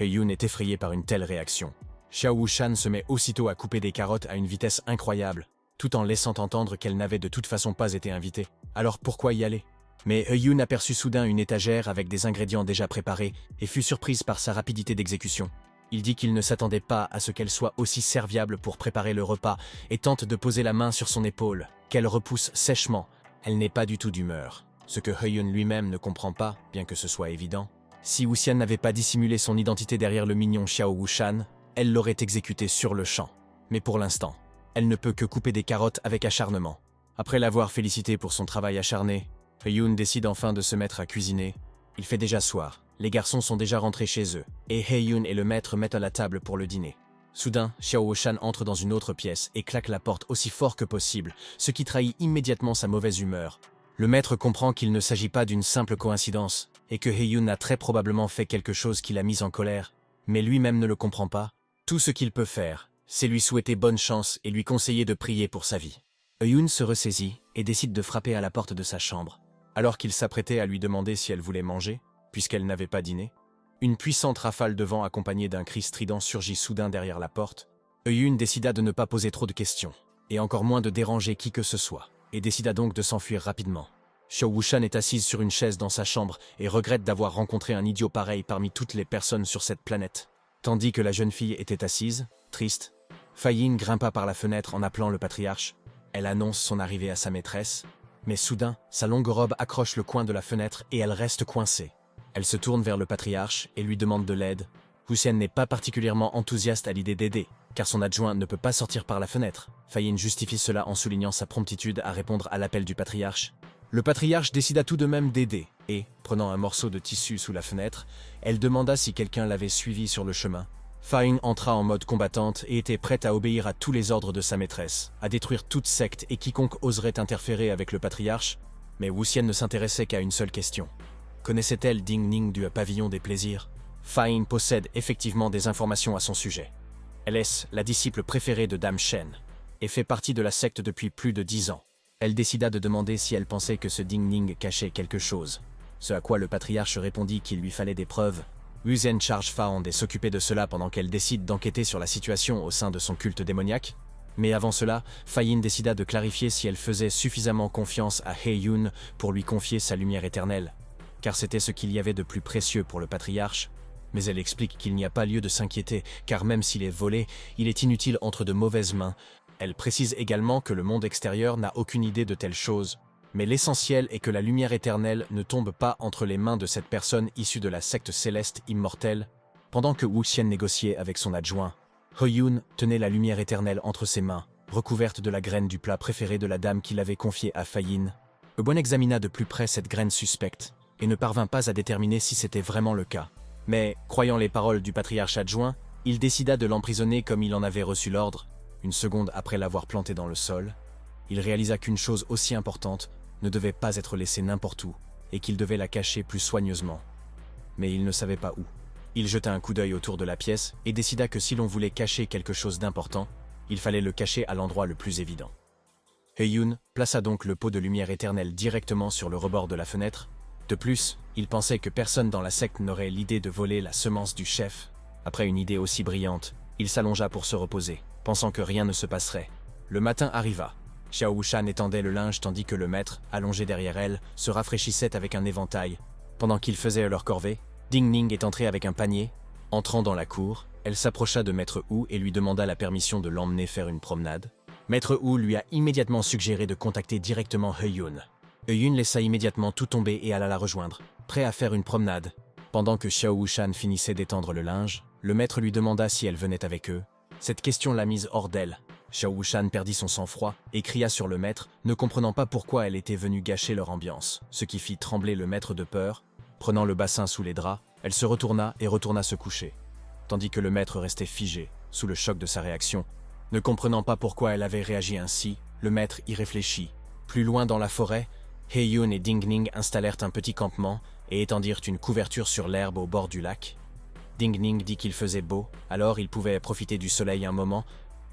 A: Hyun est effrayé par une telle réaction. Xiao Wushan se met aussitôt à couper des carottes à une vitesse incroyable, tout en laissant entendre qu'elle n'avait de toute façon pas été invitée. Alors pourquoi y aller? Mais Hyun aperçut soudain une étagère avec des ingrédients déjà préparés et fut surprise par sa rapidité d'exécution. Il dit qu'il ne s'attendait pas à ce qu'elle soit aussi serviable pour préparer le repas et tente de poser la main sur son épaule, qu'elle repousse sèchement. Elle n'est pas du tout d'humeur. Ce que Hyun lui-même ne comprend pas, bien que ce soit évident. Si Wuxian n'avait pas dissimulé son identité derrière le mignon Xiao Wushan, elle l'aurait exécuté sur le champ. Mais pour l'instant, elle ne peut que couper des carottes avec acharnement. Après l'avoir félicité pour son travail acharné, Hyun décide enfin de se mettre à cuisiner. Il fait déjà soir, les garçons sont déjà rentrés chez eux, et Hyun et le maître mettent à la table pour le dîner. Soudain, Xiao Wushan entre dans une autre pièce et claque la porte aussi fort que possible, ce qui trahit immédiatement sa mauvaise humeur. Le maître comprend qu'il ne s'agit pas d'une simple coïncidence, et que Hyun a très probablement fait quelque chose qui l'a mis en colère, mais lui-même ne le comprend pas. Tout ce qu'il peut faire, c'est lui souhaiter bonne chance et lui conseiller de prier pour sa vie. Hyun se ressaisit et décide de frapper à la porte de sa chambre. Alors qu'il s'apprêtait à lui demander si elle voulait manger, puisqu'elle n'avait pas dîné, Une puissante rafale de vent accompagnée d'un cri strident surgit soudain derrière la porte. Eun décida de ne pas poser trop de questions, et encore moins de déranger qui que ce soit, et décida donc de s'enfuir rapidement. Xiao Wushan est assise sur une chaise dans sa chambre et regrette d'avoir rencontré un idiot pareil parmi toutes les personnes sur cette planète. Tandis que la jeune fille était assise, triste, Fei Yin grimpa par la fenêtre en appelant le patriarche. Elle annonce son arrivée à sa maîtresse, mais soudain, sa longue robe accroche le coin de la fenêtre et elle reste coincée. Elle se tourne vers le patriarche et lui demande de l'aide. Wuxian n'est pas particulièrement enthousiaste à l'idée d'aider, car son adjoint ne peut pas sortir par la fenêtre. Fei Yin justifie cela en soulignant sa promptitude à répondre à l'appel du patriarche. Le patriarche décida tout de même d'aider, et, prenant un morceau de tissu sous la fenêtre, elle demanda si quelqu'un l'avait suivi sur le chemin. Fei Yin entra en mode combattante et était prête à obéir à tous les ordres de sa maîtresse, à détruire toute secte et quiconque oserait interférer avec le patriarche, mais Wuxian ne s'intéressait qu'à une seule question. Connaissait-elle Ding Ning du pavillon des plaisirs? Fei Yin possède effectivement des informations à son sujet. Elle est la disciple préférée de Dame Shen, et fait partie de la secte depuis plus de 10 ans. Elle décida de demander si elle pensait que ce Ding Ning cachait quelque chose, ce à quoi le patriarche répondit qu'il lui fallait des preuves. Wuxian charge Faon de s'occuper de cela pendant qu'elle décide d'enquêter sur la situation au sein de son culte démoniaque. Mais avant cela, Fei Yin décida de clarifier si elle faisait suffisamment confiance à He Yun pour lui confier sa lumière éternelle, car c'était ce qu'il y avait de plus précieux pour le patriarche. Mais elle explique qu'il n'y a pas lieu de s'inquiéter, car même s'il est volé, il est inutile entre de mauvaises mains. Elle précise également que le monde extérieur n'a aucune idée de telles choses. Mais l'essentiel est que la lumière éternelle ne tombe pas entre les mains de cette personne issue de la secte céleste immortelle. Pendant que Wuxian négociait avec son adjoint, He Yun tenait la lumière éternelle entre ses mains, recouverte de la graine du plat préféré de la dame qu'il avait confiée à Fei Yin. Eubon examina de plus près cette graine suspecte, et ne parvint pas à déterminer si c'était vraiment le cas. Mais, croyant les paroles du patriarche adjoint, il décida de l'emprisonner comme il en avait reçu l'ordre. Une seconde après l'avoir planté dans le sol, il réalisa qu'une chose aussi importante ne devait pas être laissée n'importe où, et qu'il devait la cacher plus soigneusement. Mais il ne savait pas où. Il jeta un coup d'œil autour de la pièce et décida que si l'on voulait cacher quelque chose d'important, il fallait le cacher à l'endroit le plus évident. He Yun plaça donc le pot de lumière éternelle directement sur le rebord de la fenêtre. De plus, il pensait que personne dans la secte n'aurait l'idée de voler la semence du chef. Après une idée aussi brillante, il s'allongea pour se reposer, pensant que rien ne se passerait. Le matin arriva. Xiao Wushan étendait le linge tandis que le maître, allongé derrière elle, se rafraîchissait avec un éventail. Pendant qu'ils faisaient leur corvée, Ding Ning est entrée avec un panier. Entrant dans la cour, elle s'approcha de Maître Wu et lui demanda la permission de l'emmener faire une promenade. Maître Wu lui a immédiatement suggéré de contacter directement He Yun. He Yun laissa immédiatement tout tomber et alla la rejoindre, prêt à faire une promenade. Pendant que Xiao Wushan finissait d'étendre le linge, le maître lui demanda si elle venait avec eux. Cette question l'a mise hors d'elle. Xiao Wushan perdit son sang-froid et cria sur le maître, ne comprenant pas pourquoi elle était venue gâcher leur ambiance, ce qui fit trembler le maître de peur. Prenant le bassin sous les draps, elle se retourna et retourna se coucher, tandis que le maître restait figé, sous le choc de sa réaction. Ne comprenant pas pourquoi elle avait réagi ainsi, le maître y réfléchit. Plus loin dans la forêt, He Yun et Ding Ning installèrent un petit campement et étendirent une couverture sur l'herbe au bord du lac. Ding Ning dit qu'il faisait beau, alors il pouvait profiter du soleil un moment,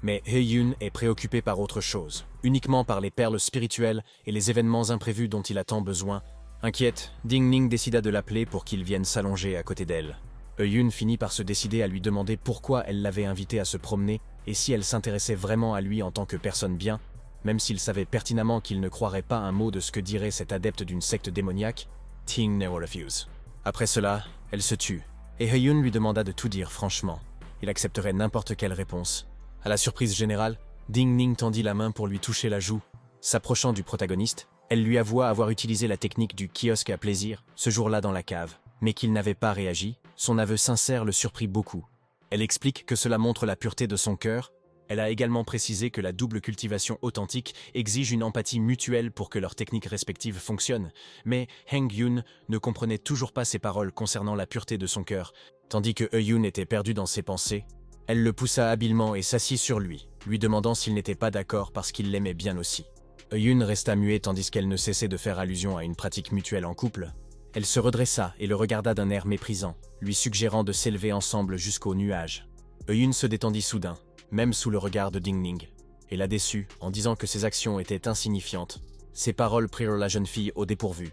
A: mais He Yun est préoccupé par autre chose, uniquement par les perles spirituelles et les événements imprévus dont il a tant besoin. Inquiète, Ding Ning décida de l'appeler pour qu'il vienne s'allonger à côté d'elle. He Yun finit par se décider à lui demander pourquoi elle l'avait invité à se promener et si elle s'intéressait vraiment à lui en tant que personne bien, même s'il savait pertinemment qu'il ne croirait pas un mot de ce que dirait cet adepte d'une secte démoniaque. Ting never refuse. Après cela, elle se tut, et He Yun lui demanda de tout dire franchement. Il accepterait n'importe quelle réponse. À la surprise générale, Ding Ning tendit la main pour lui toucher la joue. S'approchant du protagoniste, elle lui avoua avoir utilisé la technique du kiosque à plaisir ce jour-là dans la cave, mais qu'il n'avait pas réagi. Son aveu sincère le surprit beaucoup. Elle explique que cela montre la pureté de son cœur. Elle a également précisé que la double cultivation authentique exige une empathie mutuelle pour que leurs techniques respectives fonctionnent, mais Heng Yun ne comprenait toujours pas ses paroles concernant la pureté de son cœur, tandis que He Yun était perdu dans ses pensées. Elle le poussa habilement et s'assit sur lui, lui demandant s'il n'était pas d'accord parce qu'il l'aimait bien aussi. He Yun resta muet tandis qu'elle ne cessait de faire allusion à une pratique mutuelle en couple. Elle se redressa et le regarda d'un air méprisant, lui suggérant de s'élever ensemble jusqu'aux nuages. He Yun se détendit soudain, même sous le regard de Ding Ning, et la déçut en disant que ses actions étaient insignifiantes. Ses paroles prirent la jeune fille au dépourvu,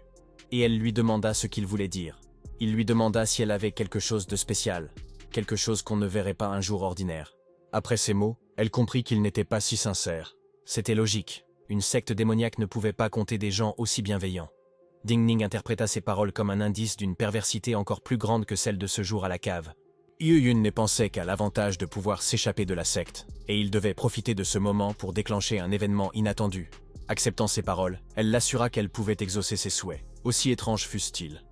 A: et elle lui demanda ce qu'il voulait dire. Il lui demanda si elle avait quelque chose de spécial, quelque chose qu'on ne verrait pas un jour ordinaire. Après ces mots, elle comprit qu'il n'était pas si sincère. C'était logique, une secte démoniaque ne pouvait pas compter des gens aussi bienveillants. Ding Ning interpréta ces paroles comme un indice d'une perversité encore plus grande que celle de ce jour à la cave. Yun ne pensait qu'à l'avantage de pouvoir s'échapper de la secte, et il devait profiter de ce moment pour déclencher un événement inattendu. Acceptant ces paroles, elle l'assura qu'elle pouvait exaucer ses souhaits, aussi étranges fussent-ils.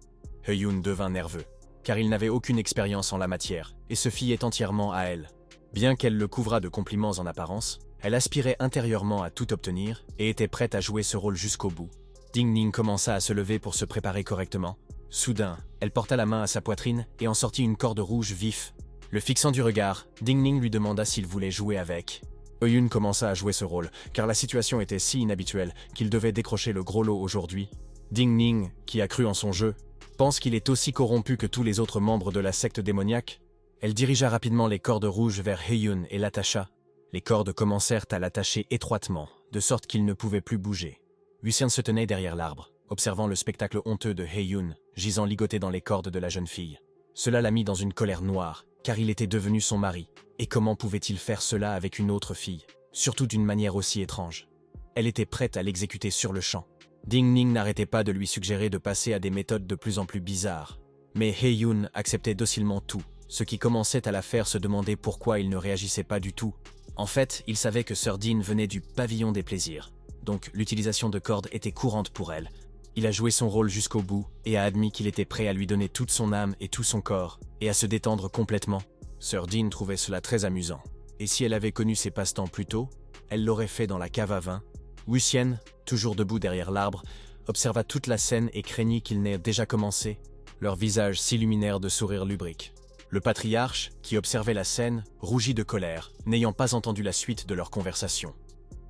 A: Yun devint nerveux, car il n'avait aucune expérience en la matière, et se fiait entièrement à elle. Bien qu'elle le couvrât de compliments en apparence, elle aspirait intérieurement à tout obtenir, et était prête à jouer ce rôle jusqu'au bout. Ding Ning commença à se lever pour se préparer correctement. Soudain, elle porta la main à sa poitrine et en sortit une corde rouge vif. Le fixant du regard, Ding Ning lui demanda s'il voulait jouer avec. Yun commença à jouer ce rôle, car la situation était si inhabituelle qu'il devait décrocher le gros lot aujourd'hui. Ding Ning, qui a cru en son jeu, pense qu'il est aussi corrompu que tous les autres membres de la secte démoniaque. Elle dirigea rapidement les cordes rouges vers Yun et l'attacha. Les cordes commencèrent à l'attacher étroitement, de sorte qu'il ne pouvait plus bouger. Lucien se tenait derrière l'arbre, observant le spectacle honteux de Yun, gisant ligoté dans les cordes de la jeune fille. Cela l'a mis dans une colère noire, car il était devenu son mari, et comment pouvait-il faire cela avec une autre fille, surtout d'une manière aussi étrange? Elle était prête à l'exécuter sur le champ. Ding Ning n'arrêtait pas de lui suggérer de passer à des méthodes de plus en plus bizarres. Mais Yun acceptait docilement tout, ce qui commençait à la faire se demander pourquoi il ne réagissait pas du tout. En fait, il savait que Sir Dean venait du pavillon des plaisirs, donc l'utilisation de cordes était courante pour elle. Il a joué son rôle jusqu'au bout et a admis qu'il était prêt à lui donner toute son âme et tout son corps, et à se détendre complètement. Sir Dean trouvait cela très amusant. Et si elle avait connu ses passe-temps plus tôt, elle l'aurait fait dans la cave à vin. Lucien, toujours debout derrière l'arbre, observa toute la scène et craignit qu'il n'ait déjà commencé. Leurs visages s'illuminèrent de sourires lubriques. Le patriarche, qui observait la scène, rougit de colère, n'ayant pas entendu la suite de leur conversation.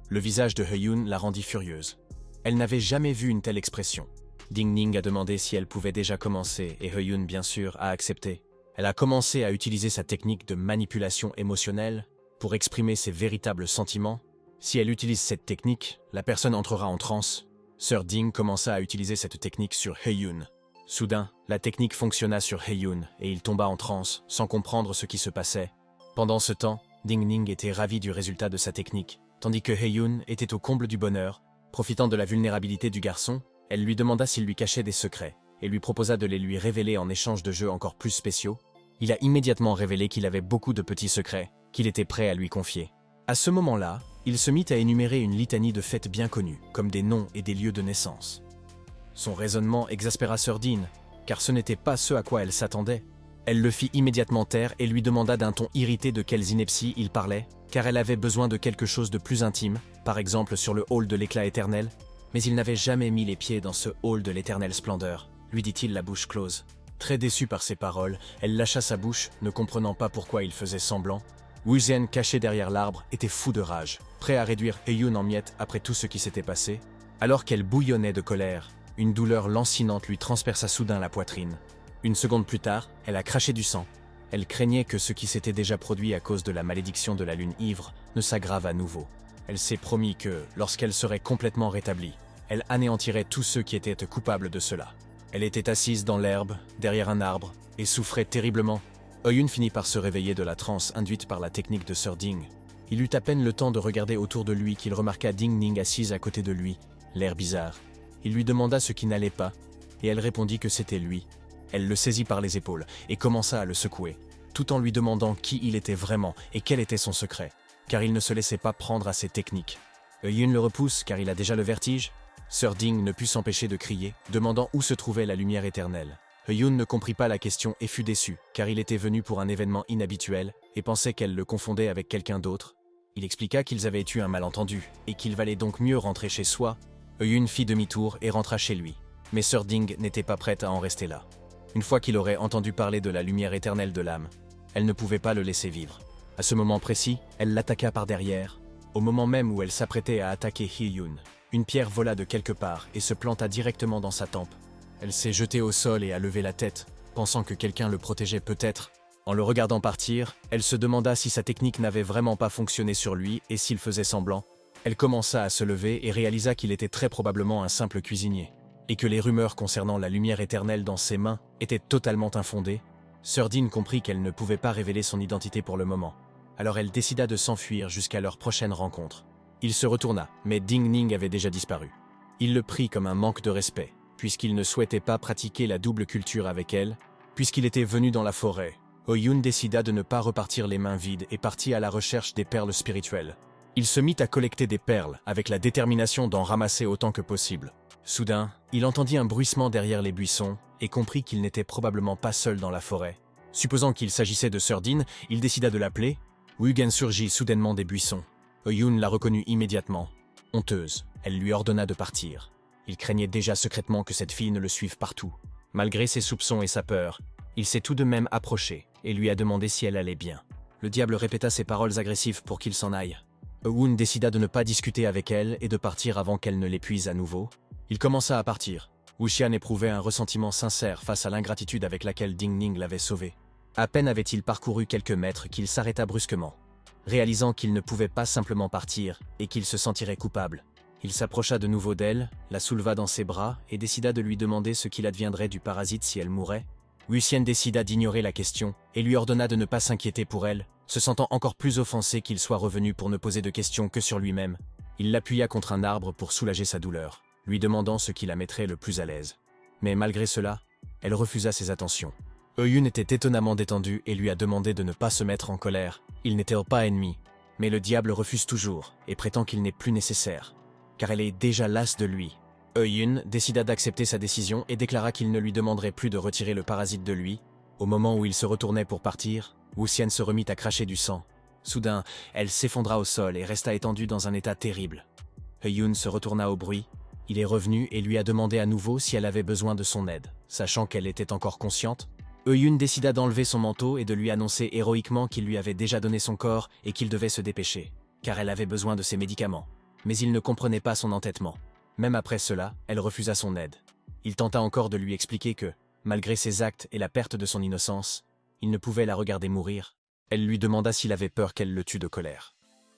A: Le visage de Yun la rendit furieuse. Elle n'avait jamais vu une telle expression. Ding Ning a demandé si elle pouvait déjà commencer et Yun, bien sûr, a accepté. Elle a commencé à utiliser sa technique de manipulation émotionnelle pour exprimer ses véritables sentiments. Si elle utilise cette technique, la personne entrera en transe. Sir Ding commença à utiliser cette technique sur Yun. Soudain, la technique fonctionna sur Yun et il tomba en transe, sans comprendre ce qui se passait. Pendant ce temps, Ding Ning était ravi du résultat de sa technique, tandis que Yun était au comble du bonheur. Profitant de la vulnérabilité du garçon, elle lui demanda s'il lui cachait des secrets, et lui proposa de les lui révéler en échange de jeux encore plus spéciaux. Il a immédiatement révélé qu'il avait beaucoup de petits secrets, qu'il était prêt à lui confier. À ce moment-là, il se mit à énumérer une litanie de fêtes bien connues, comme des noms et des lieux de naissance. Son raisonnement exaspéra Sir Dean, car ce n'était pas ce à quoi elle s'attendait. Elle le fit immédiatement taire et lui demanda d'un ton irrité de quelles inepties il parlait, car elle avait besoin de quelque chose de plus intime, par exemple sur le hall de l'éclat éternel. Mais il n'avait jamais mis les pieds dans ce hall de l'éternelle splendeur, lui dit-il la bouche close. Très déçue par ces paroles, elle lâcha sa bouche, ne comprenant pas pourquoi il faisait semblant. Wuzhen, caché derrière l'arbre, était fou de rage, prêt à réduire Yun en miettes après tout ce qui s'était passé. Alors qu'elle bouillonnait de colère, une douleur lancinante lui transperça soudain la poitrine. Une seconde plus tard, elle a craché du sang. Elle craignait que ce qui s'était déjà produit à cause de la malédiction de la lune ivre ne s'aggrave à nouveau. Elle s'est promis que, lorsqu'elle serait complètement rétablie, elle anéantirait tous ceux qui étaient coupables de cela. Elle était assise dans l'herbe, derrière un arbre, et souffrait terriblement. Yun finit par se réveiller de la transe induite par la technique de Sir Ding. Il eut à peine le temps de regarder autour de lui qu'il remarqua Ding Ning assise à côté de lui, l'air bizarre. Il lui demanda ce qui n'allait pas, et elle répondit que c'était lui. Elle le saisit par les épaules et commença à le secouer, tout en lui demandant qui il était vraiment et quel était son secret, car il ne se laissait pas prendre à ses techniques. Yun le repousse car il a déjà le vertige. Sir Ding ne put s'empêcher de crier, demandant où se trouvait la lumière éternelle. Yun ne comprit pas la question et fut déçu, car il était venu pour un événement inhabituel et pensait qu'elle le confondait avec quelqu'un d'autre. Il expliqua qu'ils avaient eu un malentendu et qu'il valait donc mieux rentrer chez soi. Yun fit demi-tour et rentra chez lui, mais Sir Ding n'était pas prête à en rester là. Une fois qu'il aurait entendu parler de la lumière éternelle de l'âme, elle ne pouvait pas le laisser vivre. À ce moment précis, elle l'attaqua par derrière. Au moment même où elle s'apprêtait à attaquer Yun, une pierre vola de quelque part et se planta directement dans sa tempe. Elle s'est jetée au sol et a levé la tête, pensant que quelqu'un le protégeait peut-être. En le regardant partir, elle se demanda si sa technique n'avait vraiment pas fonctionné sur lui et s'il faisait semblant. Elle commença à se lever et réalisa qu'il était très probablement un simple cuisinier. et que les rumeurs concernant la lumière éternelle dans ses mains étaient totalement infondées, Sœur Dean comprit qu'elle ne pouvait pas révéler son identité pour le moment. Alors elle décida de s'enfuir jusqu'à leur prochaine rencontre. Il se retourna, mais Ding Ning avait déjà disparu. Il le prit comme un manque de respect, puisqu'il ne souhaitait pas pratiquer la double culture avec elle, puisqu'il était venu dans la forêt. Oyun décida de ne pas repartir les mains vides et partit à la recherche des perles spirituelles. Il se mit à collecter des perles avec la détermination d'en ramasser autant que possible. Soudain, il entendit un bruissement derrière les buissons et comprit qu'il n'était probablement pas seul dans la forêt. Supposant qu'il s'agissait de Sœur Dean, il décida de l'appeler. Wugen surgit soudainement des buissons. Oyun la reconnut immédiatement. Honteuse, elle lui ordonna de partir. Il craignait déjà secrètement que cette fille ne le suive partout. Malgré ses soupçons et sa peur, il s'est tout de même approché et lui a demandé si elle allait bien. Le diable répéta ses paroles agressives pour qu'il s'en aille. Eun décida de ne pas discuter avec elle et de partir avant qu'elle ne l'épuise à nouveau. Il commença à partir. Wuxian éprouvait un ressentiment sincère face à l'ingratitude avec laquelle Ding Ning l'avait sauvé. À peine avait-il parcouru quelques mètres qu'il s'arrêta brusquement. Réalisant qu'il ne pouvait pas simplement partir et qu'il se sentirait coupable, il s'approcha de nouveau d'elle, la souleva dans ses bras et décida de lui demander ce qu'il adviendrait du parasite si elle mourait. Wuxian décida d'ignorer la question et lui ordonna de ne pas s'inquiéter pour elle, se sentant encore plus offensé qu'il soit revenu pour ne poser de questions que sur lui-même. Il l'appuya contre un arbre pour soulager sa douleur, lui demandant ce qui la mettrait le plus à l'aise. Mais malgré cela, elle refusa ses attentions. Eun était étonnamment détendu et lui a demandé de ne pas se mettre en colère. Ils n'étaient pas ennemis, mais le diable refuse toujours et prétend qu'il n'est plus nécessaire, car elle est déjà lasse de lui. Eun décida d'accepter sa décision et déclara qu'il ne lui demanderait plus de retirer le parasite de lui. Au moment où il se retournait pour partir, Wuxian se remit à cracher du sang. Soudain, elle s'effondra au sol et resta étendue dans un état terrible. Eun se retourna au bruit. Il est revenu et lui a demandé à nouveau si elle avait besoin de son aide, sachant qu'elle était encore consciente. Eun décida d'enlever son manteau et de lui annoncer héroïquement qu'il lui avait déjà donné son corps et qu'il devait se dépêcher, car elle avait besoin de ses médicaments. Mais il ne comprenait pas son entêtement. Même après cela, elle refusa son aide. Il tenta encore de lui expliquer que, malgré ses actes et la perte de son innocence, il ne pouvait la regarder mourir. Elle lui demanda s'il avait peur qu'elle le tue de colère.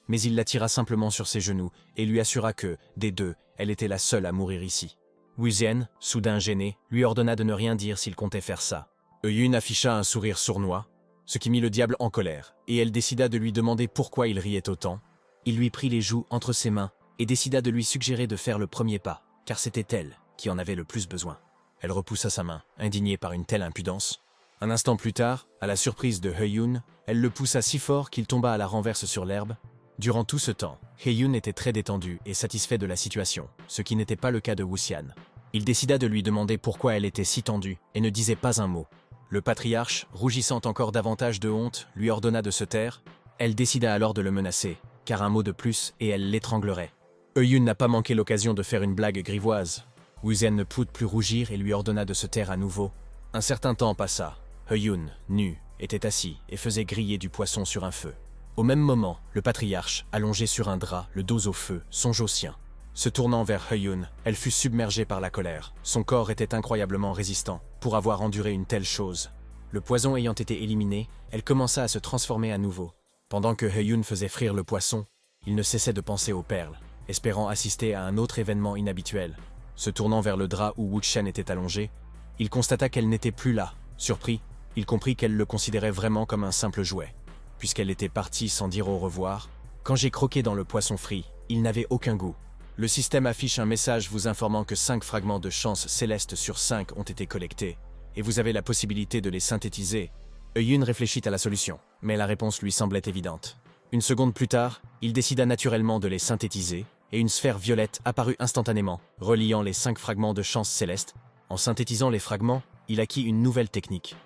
A: Mais il la tira simplement sur ses genoux et lui assura que, des deux, elle était la seule à mourir ici. Wuxian, soudain gêné, lui ordonna de ne rien dire s'il comptait faire ça. Eun afficha un sourire sournois, ce qui mit le diable en colère, et elle décida de lui demander pourquoi il riait autant. Il lui prit les joues entre ses mains et décida de lui suggérer de faire le premier pas, car c'était elle qui en avait le plus besoin. Elle repoussa sa main, indignée par une telle impudence. Un instant plus tard, à la surprise de Eun, elle le poussa si fort qu'il tomba à la renverse sur l'herbe. Durant tout ce temps, Eun était très détendu et satisfait de la situation, ce qui n'était pas le cas de Wuxian. Il décida de lui demander pourquoi elle était si tendue et ne disait pas un mot. Le patriarche, rougissant encore davantage de honte, lui ordonna de se taire. Elle décida alors de le menacer, car un mot de plus et elle l'étranglerait. Eun n'a pas manqué l'occasion de faire une blague grivoise. Wuxian ne put plus rougir et lui ordonna de se taire à nouveau. Un certain temps passa. Eun, nu, était assis et faisait griller du poisson sur un feu. Au même moment, le patriarche, allongé sur un drap, le dos au feu, songe au sien. Se tournant vers Eun, elle fut submergée par la colère. Son corps était incroyablement résistant pour avoir enduré une telle chose. Le poison ayant été éliminé, elle commença à se transformer à nouveau. Pendant que Eun faisait frire le poisson, il ne cessait de penser aux perles, espérant assister à un autre événement inhabituel. Se tournant vers le drap où Wuxian était allongé, il constata qu'elle n'était plus là. Surpris, il comprit qu'elle le considérait vraiment comme un simple jouet. Puisqu'elle était partie sans dire au revoir, quand j'ai croqué dans le poisson frit, il n'avait aucun goût. Le système affiche un message vous informant que 5 fragments de chance céleste sur 5 ont été collectés, et vous avez la possibilité de les synthétiser. Eun réfléchit à la solution, mais la réponse lui semblait évidente. Une seconde plus tard, il décida naturellement de les synthétiser, et une sphère violette apparut instantanément, reliant les 5 fragments de chance céleste. En synthétisant les fragments, il acquit une nouvelle technique.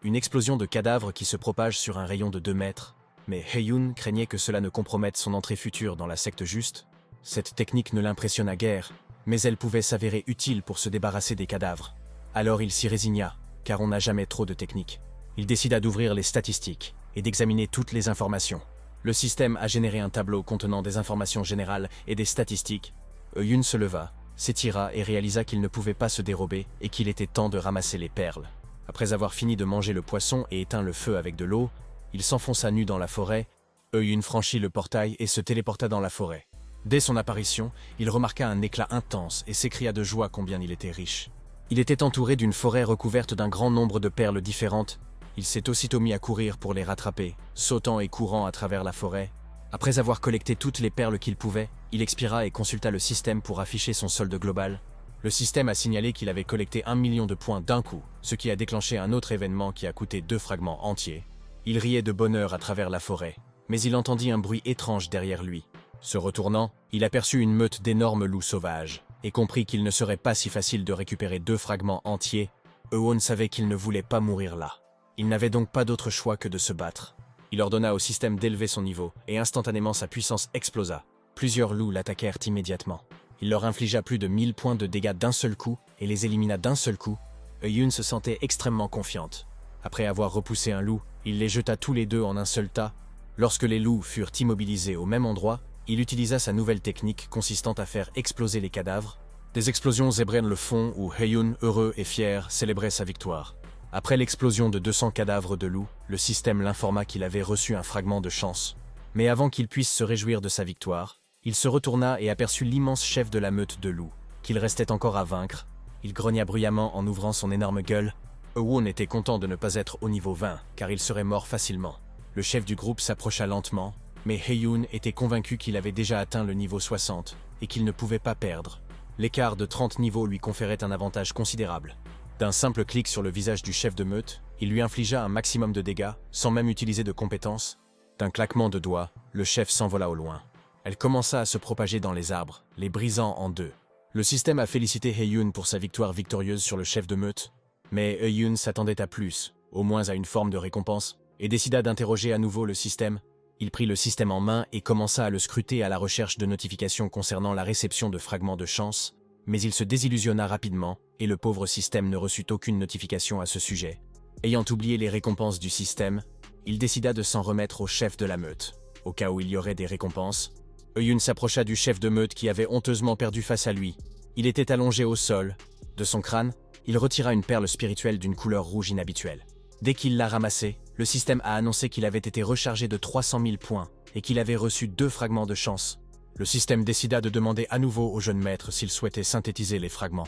A: Une explosion de cadavres qui se propage sur un rayon de 2 mètres. Mais Eun craignait que cela ne compromette son entrée future dans la secte juste. Cette technique ne l'impressionna guère, mais elle pouvait s'avérer utile pour se débarrasser des cadavres. Alors il s'y résigna, car on n'a jamais trop de techniques. Il décida d'ouvrir les statistiques et d'examiner toutes les informations. Le système a généré un tableau contenant des informations générales et des statistiques. Eun se leva, s'étira et réalisa qu'il ne pouvait pas se dérober et qu'il était temps de ramasser les perles. Après avoir fini de manger le poisson et éteint le feu avec de l'eau, il s'enfonça nu dans la forêt. Eun franchit le portail et se téléporta dans la forêt. Dès son apparition, il remarqua un éclat intense et s'écria de joie combien il était riche. Il était entouré d'une forêt recouverte d'un grand nombre de perles différentes. Il s'est aussitôt mis à courir pour les rattraper, sautant et courant à travers la forêt. Après avoir collecté toutes les perles qu'il pouvait, il expira et consulta le système pour afficher son solde global. Le système a signalé qu'il avait collecté 1 million de points d'un coup, ce qui a déclenché un autre événement qui a coûté 2 fragments entiers. Il riait de bonheur à travers la forêt, mais il entendit un bruit étrange derrière lui. Se retournant, il aperçut une meute d'énormes loups sauvages, et comprit qu'il ne serait pas si facile de récupérer 2 fragments entiers. Ewon savait qu'il ne voulait pas mourir là. Il n'avait donc pas d'autre choix que de se battre. Il ordonna au système d'élever son niveau, et instantanément sa puissance explosa. Plusieurs loups l'attaquèrent immédiatement. Il leur infligea plus de 1000 points de dégâts d'un seul coup, et les élimina d'un seul coup. Eun se sentait extrêmement confiante. Après avoir repoussé un loup, il les jeta tous les deux en un seul tas. Lorsque les loups furent immobilisés au même endroit, il utilisa sa nouvelle technique consistant à faire exploser les cadavres. Des explosions zébrèrent le fond où Heiyun, heureux et fier, célébrait sa victoire. Après l'explosion de 200 cadavres de loups, le système l'informa qu'il avait reçu un fragment de chance. Mais avant qu'il puisse se réjouir de sa victoire, il se retourna et aperçut l'immense chef de la meute de loups, qu'il restait encore à vaincre. Il grogna bruyamment en ouvrant son énorme gueule. Ewon était content de ne pas être au niveau 20, car il serait mort facilement. Le chef du groupe s'approcha lentement, mais Heiyun était convaincu qu'il avait déjà atteint le niveau 60 et qu'il ne pouvait pas perdre. L'écart de 30 niveaux lui conférait un avantage considérable. D'un simple clic sur le visage du chef de meute, il lui infligea un maximum de dégâts, sans même utiliser de compétences. D'un claquement de doigts, le chef s'envola au loin. Elle commença à se propager dans les arbres, les brisant en deux. Le système a félicité Heiyun pour sa victoire victorieuse sur le chef de meute, mais Heiyun s'attendait à plus, au moins à une forme de récompense, et décida d'interroger à nouveau le système. Il prit le système en main et commença à le scruter à la recherche de notifications concernant la réception de fragments de chance, mais il se désillusionna rapidement, et le pauvre système ne reçut aucune notification à ce sujet. Ayant oublié les récompenses du système, il décida de s'en remettre au chef de la meute, au cas où il y aurait des récompenses. Heiyun s'approcha du chef de meute qui avait honteusement perdu face à lui. Il était allongé au sol. De son crâne, il retira une perle spirituelle d'une couleur rouge inhabituelle. Dès qu'il l'a ramassée, le système a annoncé qu'il avait été rechargé de 300 000 points et qu'il avait reçu 2 fragments de chance. Le système décida de demander à nouveau au jeune maître s'il souhaitait synthétiser les fragments.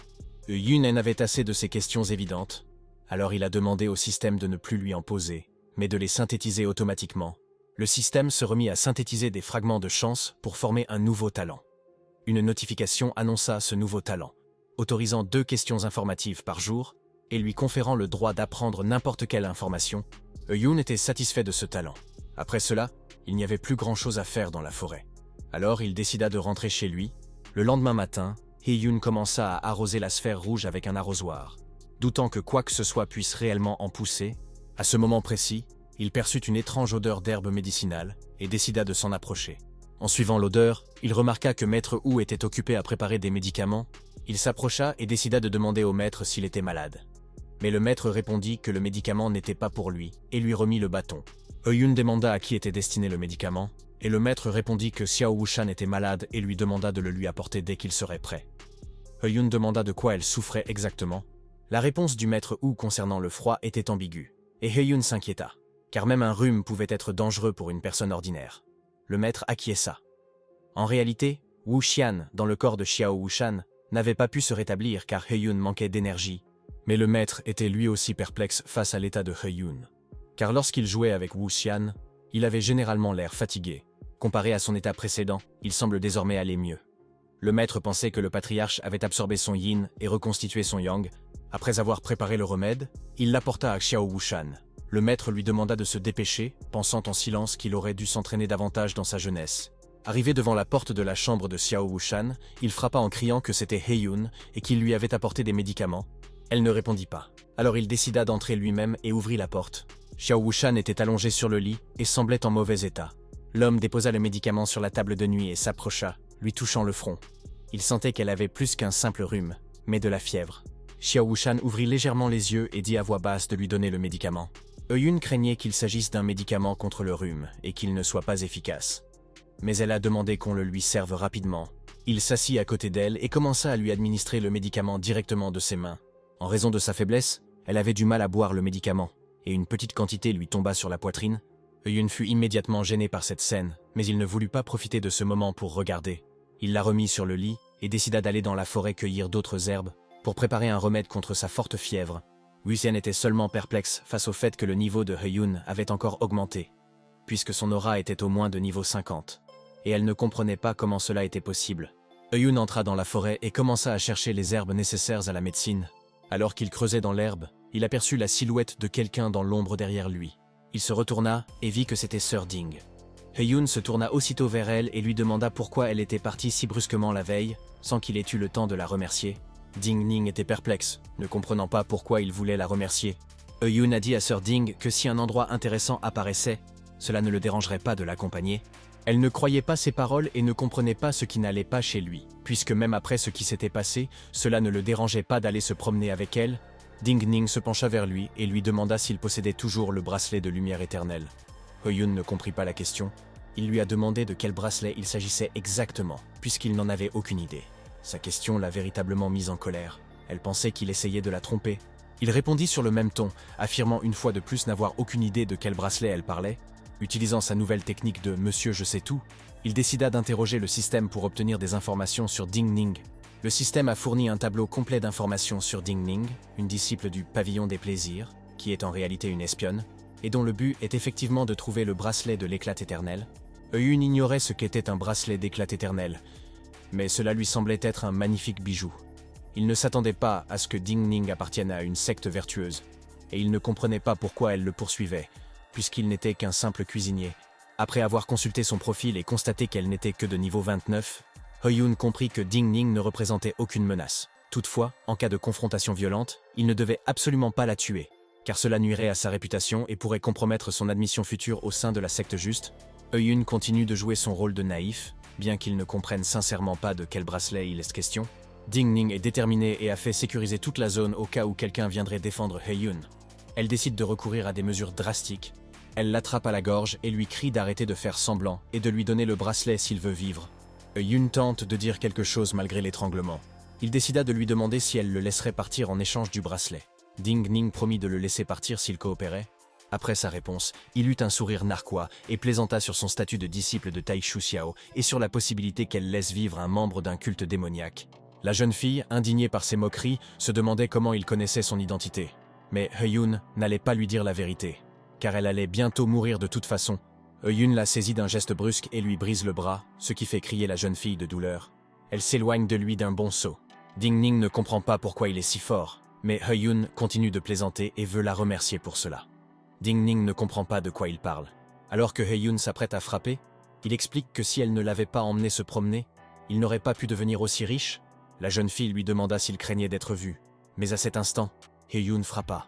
A: Heiyun en avait assez de ces questions évidentes. Alors il a demandé au système de ne plus lui en poser, mais de les synthétiser automatiquement. Le système se remit à synthétiser des fragments de chance pour former un nouveau talent. Une notification annonça ce nouveau talent, autorisant 2 questions informatives par jour et lui conférant le droit d'apprendre n'importe quelle information. Heiyun était satisfait de ce talent. Après cela, il n'y avait plus grand-chose à faire dans la forêt. Alors il décida de rentrer chez lui. Le lendemain matin, Heiyun commença à arroser la sphère rouge avec un arrosoir. Doutant que quoi que ce soit puisse réellement en pousser, à ce moment précis, il perçut une étrange odeur d'herbe médicinale et décida de s'en approcher. En suivant l'odeur, il remarqua que Maître Wu était occupé à préparer des médicaments. Il s'approcha et décida de demander au maître s'il était malade. Mais le maître répondit que le médicament n'était pas pour lui et lui remit le bâton. Heiyun demanda à qui était destiné le médicament, et le maître répondit que Xiao Wushan était malade et lui demanda de le lui apporter dès qu'il serait prêt. Heiyun demanda de quoi elle souffrait exactement. La réponse du maître Wu concernant le froid était ambiguë, et Heiyun s'inquiéta, car même un rhume pouvait être dangereux pour une personne ordinaire. Le maître acquiesça. En réalité, Wu Xian, dans le corps de Xiao Wushan, n'avait pas pu se rétablir car Heiyun manquait d'énergie. Mais le maître était lui aussi perplexe face à l'état de Heiyun. Car lorsqu'il jouait avec Wu Xian, il avait généralement l'air fatigué. Comparé à son état précédent, il semble désormais aller mieux. Le maître pensait que le patriarche avait absorbé son yin et reconstitué son yang. Après avoir préparé le remède, il l'apporta à Xiao Wushan. Le maître lui demanda de se dépêcher, pensant en silence qu'il aurait dû s'entraîner davantage dans sa jeunesse. Arrivé devant la porte de la chambre de Xiao Wushan, il frappa en criant que c'était Heiyun et qu'il lui avait apporté des médicaments. Elle ne répondit pas. Alors il décida d'entrer lui-même et ouvrit la porte. Xiao Wushan était allongé sur le lit et semblait en mauvais état. L'homme déposa le médicament sur la table de nuit et s'approcha, lui touchant le front. Il sentait qu'elle avait plus qu'un simple rhume, mais de la fièvre. Xiao Wushan ouvrit légèrement les yeux et dit à voix basse de lui donner le médicament. Heiyun craignait qu'il s'agisse d'un médicament contre le rhume et qu'il ne soit pas efficace. Mais elle a demandé qu'on le lui serve rapidement. Il s'assit à côté d'elle et commença à lui administrer le médicament directement de ses mains. En raison de sa faiblesse, elle avait du mal à boire le médicament, et une petite quantité lui tomba sur la poitrine. Heiyun fut immédiatement gêné par cette scène, mais il ne voulut pas profiter de ce moment pour regarder. Il la remit sur le lit et décida d'aller dans la forêt cueillir d'autres herbes pour préparer un remède contre sa forte fièvre. Wuxian était seulement perplexe face au fait que le niveau de He-Yun avait encore augmenté, puisque son aura était au moins de niveau 50. Et elle ne comprenait pas comment cela était possible. He-Yun entra dans la forêt et commença à chercher les herbes nécessaires à la médecine. Alors qu'il creusait dans l'herbe, il aperçut la silhouette de quelqu'un dans l'ombre derrière lui. Il se retourna et vit que c'était Sœur Ding. He-Yun se tourna aussitôt vers elle et lui demanda pourquoi elle était partie si brusquement la veille, sans qu'il ait eu le temps de la remercier. Ding Ning était perplexe, ne comprenant pas pourquoi il voulait la remercier. He-Yun a dit à Sœur Ding que si un endroit intéressant apparaissait, cela ne le dérangerait pas de l'accompagner. Elle ne croyait pas ses paroles et ne comprenait pas ce qui n'allait pas chez lui, puisque même après ce qui s'était passé, cela ne le dérangeait pas d'aller se promener avec elle. Ding Ning se pencha vers lui et lui demanda s'il possédait toujours le bracelet de lumière éternelle. He-Yun ne comprit pas la question. Il lui a demandé de quel bracelet il s'agissait exactement, puisqu'il n'en avait aucune idée. Sa question l'a véritablement mise en colère. Elle pensait qu'il essayait de la tromper. Il répondit sur le même ton, affirmant une fois de plus n'avoir aucune idée de quel bracelet elle parlait. Utilisant sa nouvelle technique de « Monsieur, je sais tout », il décida d'interroger le système pour obtenir des informations sur Ding Ning. Le système a fourni un tableau complet d'informations sur Ding Ning, une disciple du Pavillon des Plaisirs, qui est en réalité une espionne, et dont le but est effectivement de trouver le bracelet de l'éclat éternel. He-Yun ignorait ce qu'était un bracelet d'éclat éternel, mais cela lui semblait être un magnifique bijou. Il ne s'attendait pas à ce que Ding Ning appartienne à une secte vertueuse, et il ne comprenait pas pourquoi elle le poursuivait, puisqu'il n'était qu'un simple cuisinier. Après avoir consulté son profil et constaté qu'elle n'était que de niveau 29, He-Yun comprit que Ding Ning ne représentait aucune menace. Toutefois, en cas de confrontation violente, il ne devait absolument pas la tuer, car cela nuirait à sa réputation et pourrait compromettre son admission future au sein de la secte juste. He-Yun continue de jouer son rôle de naïf, bien qu'il ne comprenne sincèrement pas de quel bracelet il est question. Ding Ning est déterminée et a fait sécuriser toute la zone au cas où quelqu'un viendrait défendre He-Yun. Elle décide de recourir à des mesures drastiques. Elle l'attrape à la gorge et lui crie d'arrêter de faire semblant et de lui donner le bracelet s'il veut vivre. He-Yun tente de dire quelque chose malgré l'étranglement. Il décida de lui demander si elle le laisserait partir en échange du bracelet. Ding Ning promit de le laisser partir s'il coopérait. Après sa réponse, il eut un sourire narquois et plaisanta sur son statut de disciple de Tai Shu Xiao et sur la possibilité qu'elle laisse vivre un membre d'un culte démoniaque. La jeune fille, indignée par ses moqueries, se demandait comment il connaissait son identité. Mais He-Yun n'allait pas lui dire la vérité, car elle allait bientôt mourir de toute façon. He-Yun la saisit d'un geste brusque et lui brise le bras, ce qui fait crier la jeune fille de douleur. Elle s'éloigne de lui d'un bon saut. Ding Ning ne comprend pas pourquoi il est si fort, mais He-Yun continue de plaisanter et veut la remercier pour cela. Ding Ning ne comprend pas de quoi il parle. Alors que He-Yun s'apprête à frapper, il explique que si elle ne l'avait pas emmené se promener, il n'aurait pas pu devenir aussi riche. La jeune fille lui demanda s'il craignait d'être vu. Mais à cet instant, He-Yun frappa.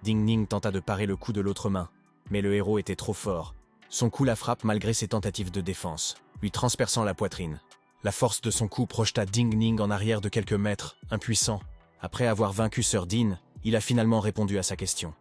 A: Ding Ning tenta de parer le coup de l'autre main, mais le héros était trop fort. Son coup la frappe malgré ses tentatives de défense, lui transperçant la poitrine. La force de son coup projeta Ding Ning en arrière de quelques mètres, impuissant. Après avoir vaincu Sœur Din, il a finalement répondu à sa question.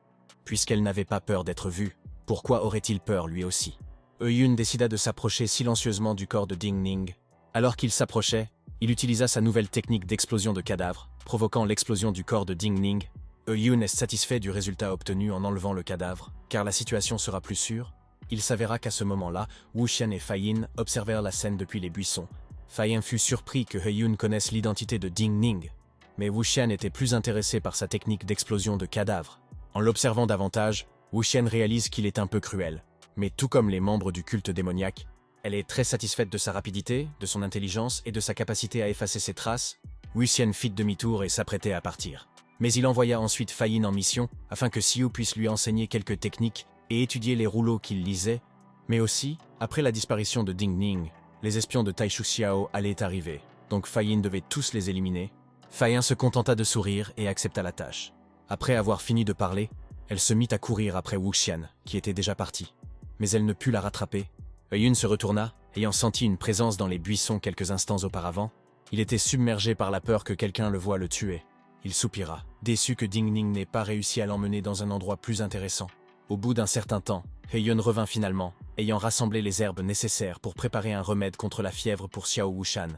A: Puisqu'elle n'avait pas peur d'être vue, pourquoi aurait-il peur lui aussi? He-Yun décida de s'approcher silencieusement du corps de Ding Ning. Alors qu'il s'approchait, il utilisa sa nouvelle technique d'explosion de cadavre, provoquant l'explosion du corps de Ding Ning. He-Yun est satisfait du résultat obtenu en enlevant le cadavre, car la situation sera plus sûre. Il s'avéra qu'à ce moment-là, Wuxian et Faiyin observèrent la scène depuis les buissons. Faiyin fut surpris que He-Yun connaisse l'identité de Ding Ning, mais Wuxian était plus intéressé par sa technique d'explosion de cadavre. En l'observant davantage, Wuxian réalise qu'il est un peu cruel, mais tout comme les membres du culte démoniaque, elle est très satisfaite de sa rapidité, de son intelligence et de sa capacité à effacer ses traces. Wuxian fit demi-tour et s'apprêtait à partir. Mais il envoya ensuite Faiyin en mission, afin que Xiu puisse lui enseigner quelques techniques et étudier les rouleaux qu'il lisait. Mais aussi, après la disparition de Ding Ning, les espions de Tai Shu Xiao allaient arriver, donc Faiyin devait tous les éliminer. Faiyin se contenta de sourire et accepta la tâche. Après avoir fini de parler, elle se mit à courir après Wuxian, qui était déjà parti. Mais elle ne put la rattraper. He-Yun se retourna, ayant senti une présence dans les buissons quelques instants auparavant. Il était submergé par la peur que quelqu'un le voie le tuer. Il soupira, déçu que Ding Ning n'ait pas réussi à l'emmener dans un endroit plus intéressant. Au bout d'un certain temps, He-Yun revint finalement, ayant rassemblé les herbes nécessaires pour préparer un remède contre la fièvre pour Xiao Wushan.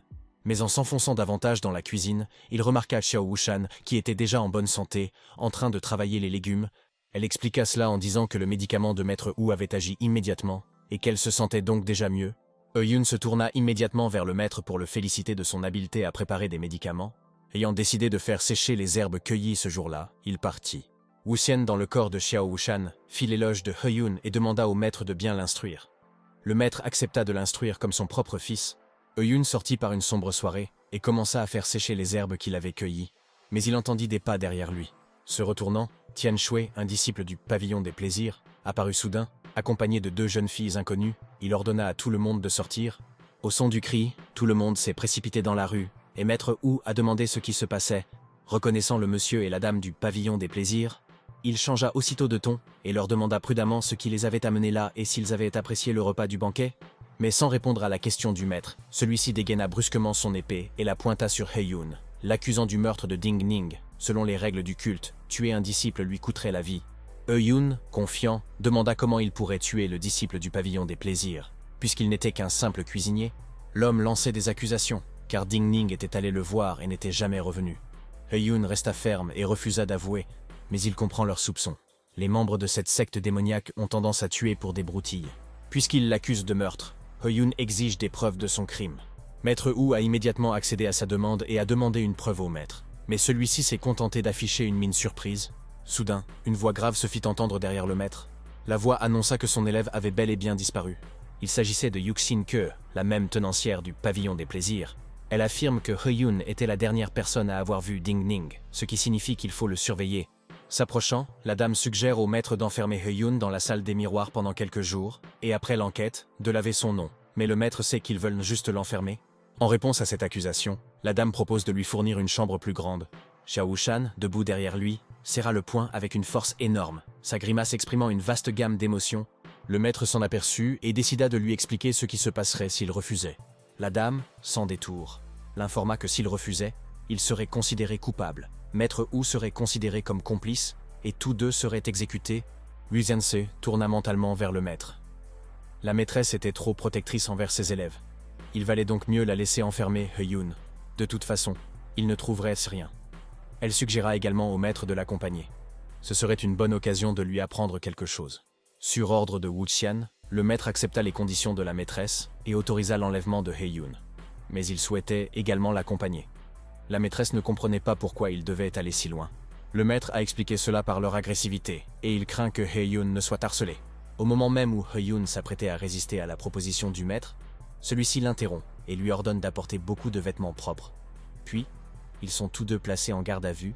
A: Mais en s'enfonçant davantage dans la cuisine, il remarqua Xiao Wushan, qui était déjà en bonne santé, en train de travailler les légumes. Elle expliqua cela en disant que le médicament de Maître Wu avait agi immédiatement, et qu'elle se sentait donc déjà mieux. Eun se tourna immédiatement vers le maître pour le féliciter de son habileté à préparer des médicaments. Ayant décidé de faire sécher les herbes cueillies ce jour-là, il partit. Wuxian, dans le corps de Xiao Wushan, fit l'éloge de Eun et demanda au maître de bien l'instruire. Le maître accepta de l'instruire comme son propre fils. Eun sortit par une sombre soirée et commença à faire sécher les herbes qu'il avait cueillies. Mais il entendit des pas derrière lui. Se retournant, Tian Shui, un disciple du pavillon des plaisirs, apparut soudain, accompagné de 2 jeunes filles inconnues. Il ordonna à tout le monde de sortir. Au son du cri, tout le monde s'est précipité dans la rue, et Maître Wu a demandé ce qui se passait. Reconnaissant le monsieur et la dame du pavillon des plaisirs, il changea aussitôt de ton et leur demanda prudemment ce qui les avait amenés là et s'ils avaient apprécié le repas du banquet. Mais sans répondre à la question du maître, celui-ci dégaina brusquement son épée et la pointa sur Eun, l'accusant du meurtre de Ding Ning. Selon les règles du culte, tuer un disciple lui coûterait la vie. Eun, confiant, demanda comment il pourrait tuer le disciple du pavillon des plaisirs. Puisqu'il n'était qu'un simple cuisinier, l'homme lançait des accusations, car Ding Ning était allé le voir et n'était jamais revenu. Eun resta ferme et refusa d'avouer, mais il comprend leurs soupçons. Les membres de cette secte démoniaque ont tendance à tuer pour des broutilles. Puisqu'ils l'accusent de meurtre, Eun exige des preuves de son crime. Maître Wu a immédiatement accédé à sa demande et a demandé une preuve au maître. Mais celui-ci s'est contenté d'afficher une mine surprise. Soudain, une voix grave se fit entendre derrière le maître. La voix annonça que son élève avait bel et bien disparu. Il s'agissait de Yuxin Ke, la même tenancière du pavillon des plaisirs. Elle affirme que Eun était la dernière personne à avoir vu Ding Ning, ce qui signifie qu'il faut le surveiller. S'approchant, la dame suggère au maître d'enfermer Eun dans la salle des miroirs pendant quelques jours, et après l'enquête, de laver son nom. Mais le maître sait qu'ils veulent juste l'enfermer. En réponse à cette accusation, la dame propose de lui fournir une chambre plus grande. Xiao Wushan, debout derrière lui, serra le poing avec une force énorme, sa grimace exprimant une vaste gamme d'émotions. Le maître s'en aperçut et décida de lui expliquer ce qui se passerait s'il refusait. La dame, sans détour, l'informa que s'il refusait, il serait considéré coupable. Maître Wu serait considéré comme complice, et tous deux seraient exécutés. Lu Zhanse tourna mentalement vers le maître. La maîtresse était trop protectrice envers ses élèves. Il valait donc mieux la laisser enfermer Eun. De toute façon, il ne trouverait rien. Elle suggéra également au maître de l'accompagner. Ce serait une bonne occasion de lui apprendre quelque chose. Sur ordre de Wuxian, le maître accepta les conditions de la maîtresse et autorisa l'enlèvement de Eun. Mais il souhaitait également l'accompagner. La maîtresse ne comprenait pas pourquoi il devait aller si loin. Le maître a expliqué cela par leur agressivité, et il craint que Eun ne soit harcelé. Au moment même où Eun s'apprêtait à résister à la proposition du maître, celui-ci l'interrompt et lui ordonne d'apporter beaucoup de vêtements propres. Puis, ils sont tous deux placés en garde à vue.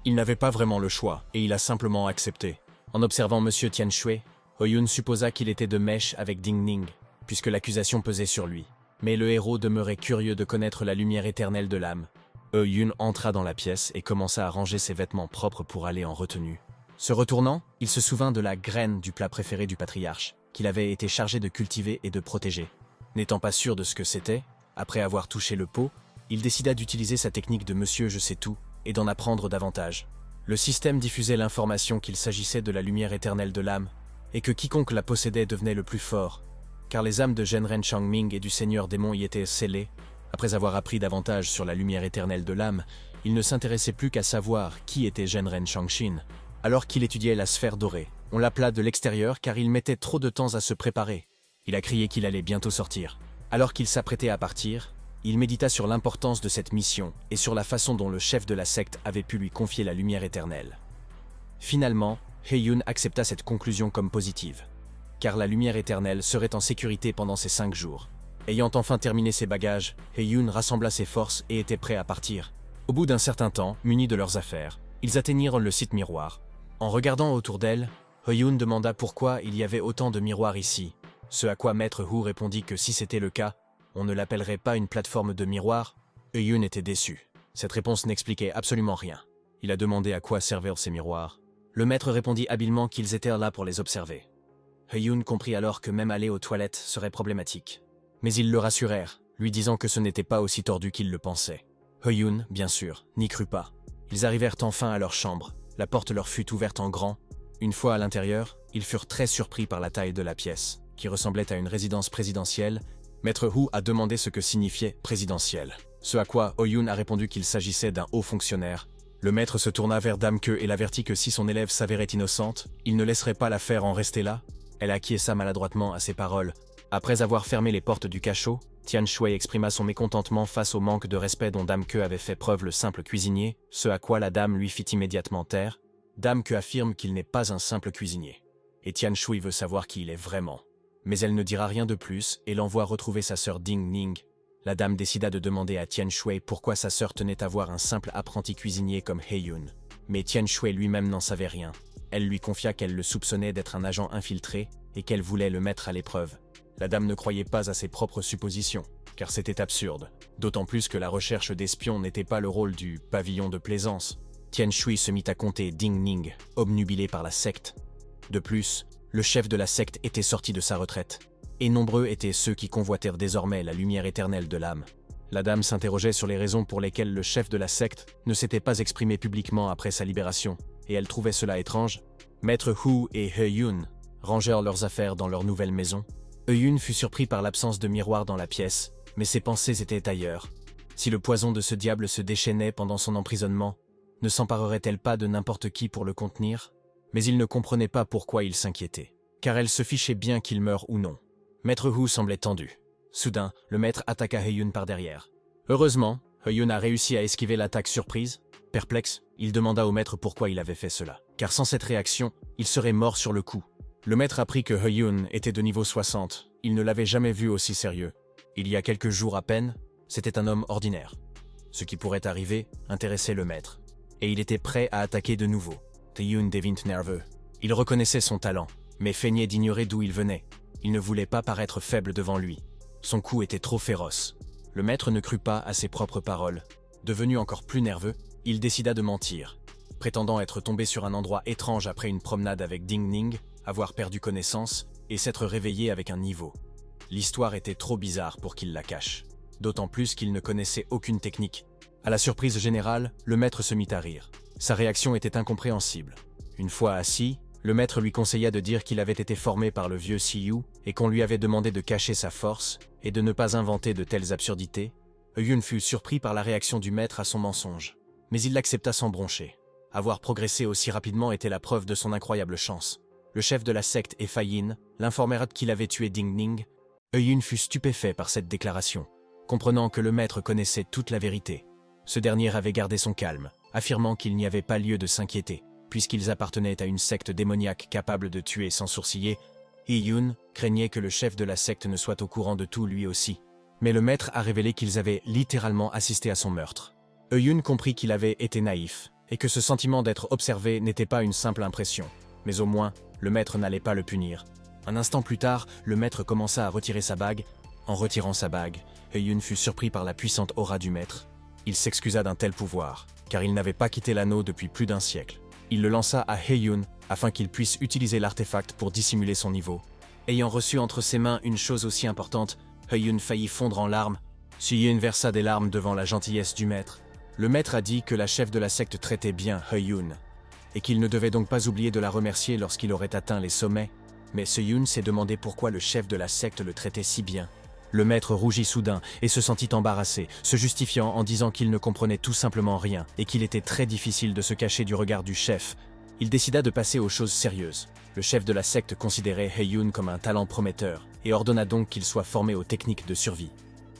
A: Il n'avait pas vraiment le choix, et il a simplement accepté. En observant Monsieur Tian Shui, Eun supposa qu'il était de mèche avec Ding Ning, puisque l'accusation pesait sur lui. Mais le héros demeurait curieux de connaître la lumière éternelle de l'âme. Eun entra dans la pièce et commença à ranger ses vêtements propres pour aller en retenue. Se retournant, il se souvint de la graine du plat préféré du patriarche, qu'il avait été chargé de cultiver et de protéger. N'étant pas sûr de ce que c'était, après avoir touché le pot, il décida d'utiliser sa technique de Monsieur Je sais tout et d'en apprendre davantage. Le système diffusait l'information qu'il s'agissait de la lumière éternelle de l'âme, et que quiconque la possédait devenait le plus fort, car les âmes de Zhenren Changming et du Seigneur Démon y étaient scellées. Après avoir appris davantage sur la lumière éternelle de l'âme, il ne s'intéressait plus qu'à savoir qui était Zhenren Changshin. Alors qu'il étudiait la sphère dorée, on l'appela de l'extérieur car il mettait trop de temps à se préparer. Il a crié qu'il allait bientôt sortir. Alors qu'il s'apprêtait à partir, il médita sur l'importance de cette mission et sur la façon dont le chef de la secte avait pu lui confier la lumière éternelle. Finalement, Eun accepta cette conclusion comme positive, car la lumière éternelle serait en sécurité pendant ces 5 jours. Ayant enfin terminé ses bagages, Eun rassembla ses forces et était prêt à partir. Au bout d'un certain temps, munis de leurs affaires, ils atteignirent le site miroir. En regardant autour d'elle, Eun demanda pourquoi il y avait autant de miroirs ici, ce à quoi Maître Wu répondit que si c'était le cas, on ne l'appellerait pas une plateforme de miroirs. Eun était déçu. Cette réponse n'expliquait absolument rien. Il a demandé à quoi servaient ces miroirs. Le maître répondit habilement qu'ils étaient là pour les observer. Eun comprit alors que même aller aux toilettes serait problématique. Mais ils le rassurèrent, lui disant que ce n'était pas aussi tordu qu'ils le pensaient. Eun, bien sûr, n'y crut pas. Ils arrivèrent enfin à leur chambre. La porte leur fut ouverte en grand. Une fois à l'intérieur, ils furent très surpris par la taille de la pièce, qui ressemblait à une résidence présidentielle. Maître Wu a demandé ce que signifiait « présidentiel », ce à quoi Eun a répondu qu'il s'agissait d'un haut fonctionnaire. Le maître se tourna vers Dame Ke et l'avertit que si son élève s'avérait innocente, il ne laisserait pas l'affaire en rester là. Elle acquiesça maladroitement à ces paroles. Après avoir fermé les portes du cachot, Tian Shui exprima son mécontentement face au manque de respect dont Dame Ke avait fait preuve le simple cuisinier, ce à quoi la dame lui fit immédiatement taire. Dame Ke affirme qu'il n'est pas un simple cuisinier. Et Tian Shui veut savoir qui il est vraiment. Mais elle ne dira rien de plus et l'envoie retrouver sa sœur Ding Ning. La dame décida de demander à Tian Shui pourquoi sa sœur tenait à voir un simple apprenti cuisinier comme He Yun. Mais Tian Shui lui-même n'en savait rien. Elle lui confia qu'elle le soupçonnait d'être un agent infiltré et qu'elle voulait le mettre à l'épreuve. La dame ne croyait pas à ses propres suppositions, car c'était absurde, d'autant plus que la recherche d'espions n'était pas le rôle du pavillon de plaisance. Tian Shui se mit à compter Ding Ning, obnubilé par la secte. De plus, le chef de la secte était sorti de sa retraite, et nombreux étaient ceux qui convoitèrent désormais la lumière éternelle de l'âme. La dame s'interrogeait sur les raisons pour lesquelles le chef de la secte ne s'était pas exprimé publiquement après sa libération, et elle trouvait cela étrange. Maître Hu et He Yun rangèrent leurs affaires dans leur nouvelle maison. He Yun fut surpris par l'absence de miroir dans la pièce, mais ses pensées étaient ailleurs. Si le poison de ce diable se déchaînait pendant son emprisonnement, ne s'emparerait-elle pas de n'importe qui pour le contenir? Mais il ne comprenait pas pourquoi il s'inquiétait, car elle se fichait bien qu'il meure ou non. Maître Hu semblait tendu. Soudain, le maître attaqua He Yun par derrière. Heureusement, He Yun a réussi à esquiver l'attaque surprise. Perplexe, il demanda au maître pourquoi il avait fait cela, car sans cette réaction, il serait mort sur le coup. Le maître apprit que He Yun était de niveau 60, il ne l'avait jamais vu aussi sérieux. Il y a quelques jours à peine, c'était un homme ordinaire. Ce qui pourrait arriver intéressait le maître, et il était prêt à attaquer de nouveau. He Yun devint nerveux. Il reconnaissait son talent, mais feignait d'ignorer d'où il venait. Il ne voulait pas paraître faible devant lui. Son coup était trop féroce. Le maître ne crut pas à ses propres paroles. Devenu encore plus nerveux, il décida de mentir. Prétendant être tombé sur un endroit étrange après une promenade avec Ding Ning, avoir perdu connaissance et s'être réveillé avec un niveau. L'histoire était trop bizarre pour qu'il la cache. D'autant plus qu'il ne connaissait aucune technique. À la surprise générale, le maître se mit à rire. Sa réaction était incompréhensible. Une fois assis, le maître lui conseilla de dire qu'il avait été formé par le vieux Siyu et qu'on lui avait demandé de cacher sa force et de ne pas inventer de telles absurdités. He Yun fut surpris par la réaction du maître à son mensonge, mais il l'accepta sans broncher. Avoir progressé aussi rapidement était la preuve de son incroyable chance. Le chef de la secte et Fei Yin l'informèrent qu'il avait tué Ding Ning. He Yun fut stupéfait par cette déclaration, comprenant que le maître connaissait toute la vérité. Ce dernier avait gardé son calme, affirmant qu'il n'y avait pas lieu de s'inquiéter, puisqu'ils appartenaient à une secte démoniaque capable de tuer sans sourciller. He Yun craignait que le chef de la secte ne soit au courant de tout lui aussi. Mais le maître a révélé qu'ils avaient littéralement assisté à son meurtre. He Yun comprit qu'il avait été naïf, et que ce sentiment d'être observé n'était pas une simple impression. Mais au moins, le maître n'allait pas le punir. Un instant plus tard, le maître commença à retirer sa bague. En retirant sa bague, He Yun fut surpris par la puissante aura du maître. Il s'excusa d'un tel pouvoir, car il n'avait pas quitté l'anneau depuis plus d'un siècle. Il le lança à He Yun afin qu'il puisse utiliser l'artefact pour dissimuler son niveau. Ayant reçu entre ses mains une chose aussi importante, He Yun faillit fondre en larmes. Si Yun versa des larmes devant la gentillesse du maître. Le maître a dit que la chef de la secte traitait bien He Yun, et qu'il ne devait donc pas oublier de la remercier lorsqu'il aurait atteint les sommets. Mais ce Yun s'est demandé pourquoi le chef de la secte le traitait si bien. Le maître rougit soudain et se sentit embarrassé, se justifiant en disant qu'il ne comprenait tout simplement rien et qu'il était très difficile de se cacher du regard du chef. Il décida de passer aux choses sérieuses. Le chef de la secte considérait He Yun comme un talent prometteur et ordonna donc qu'il soit formé aux techniques de survie.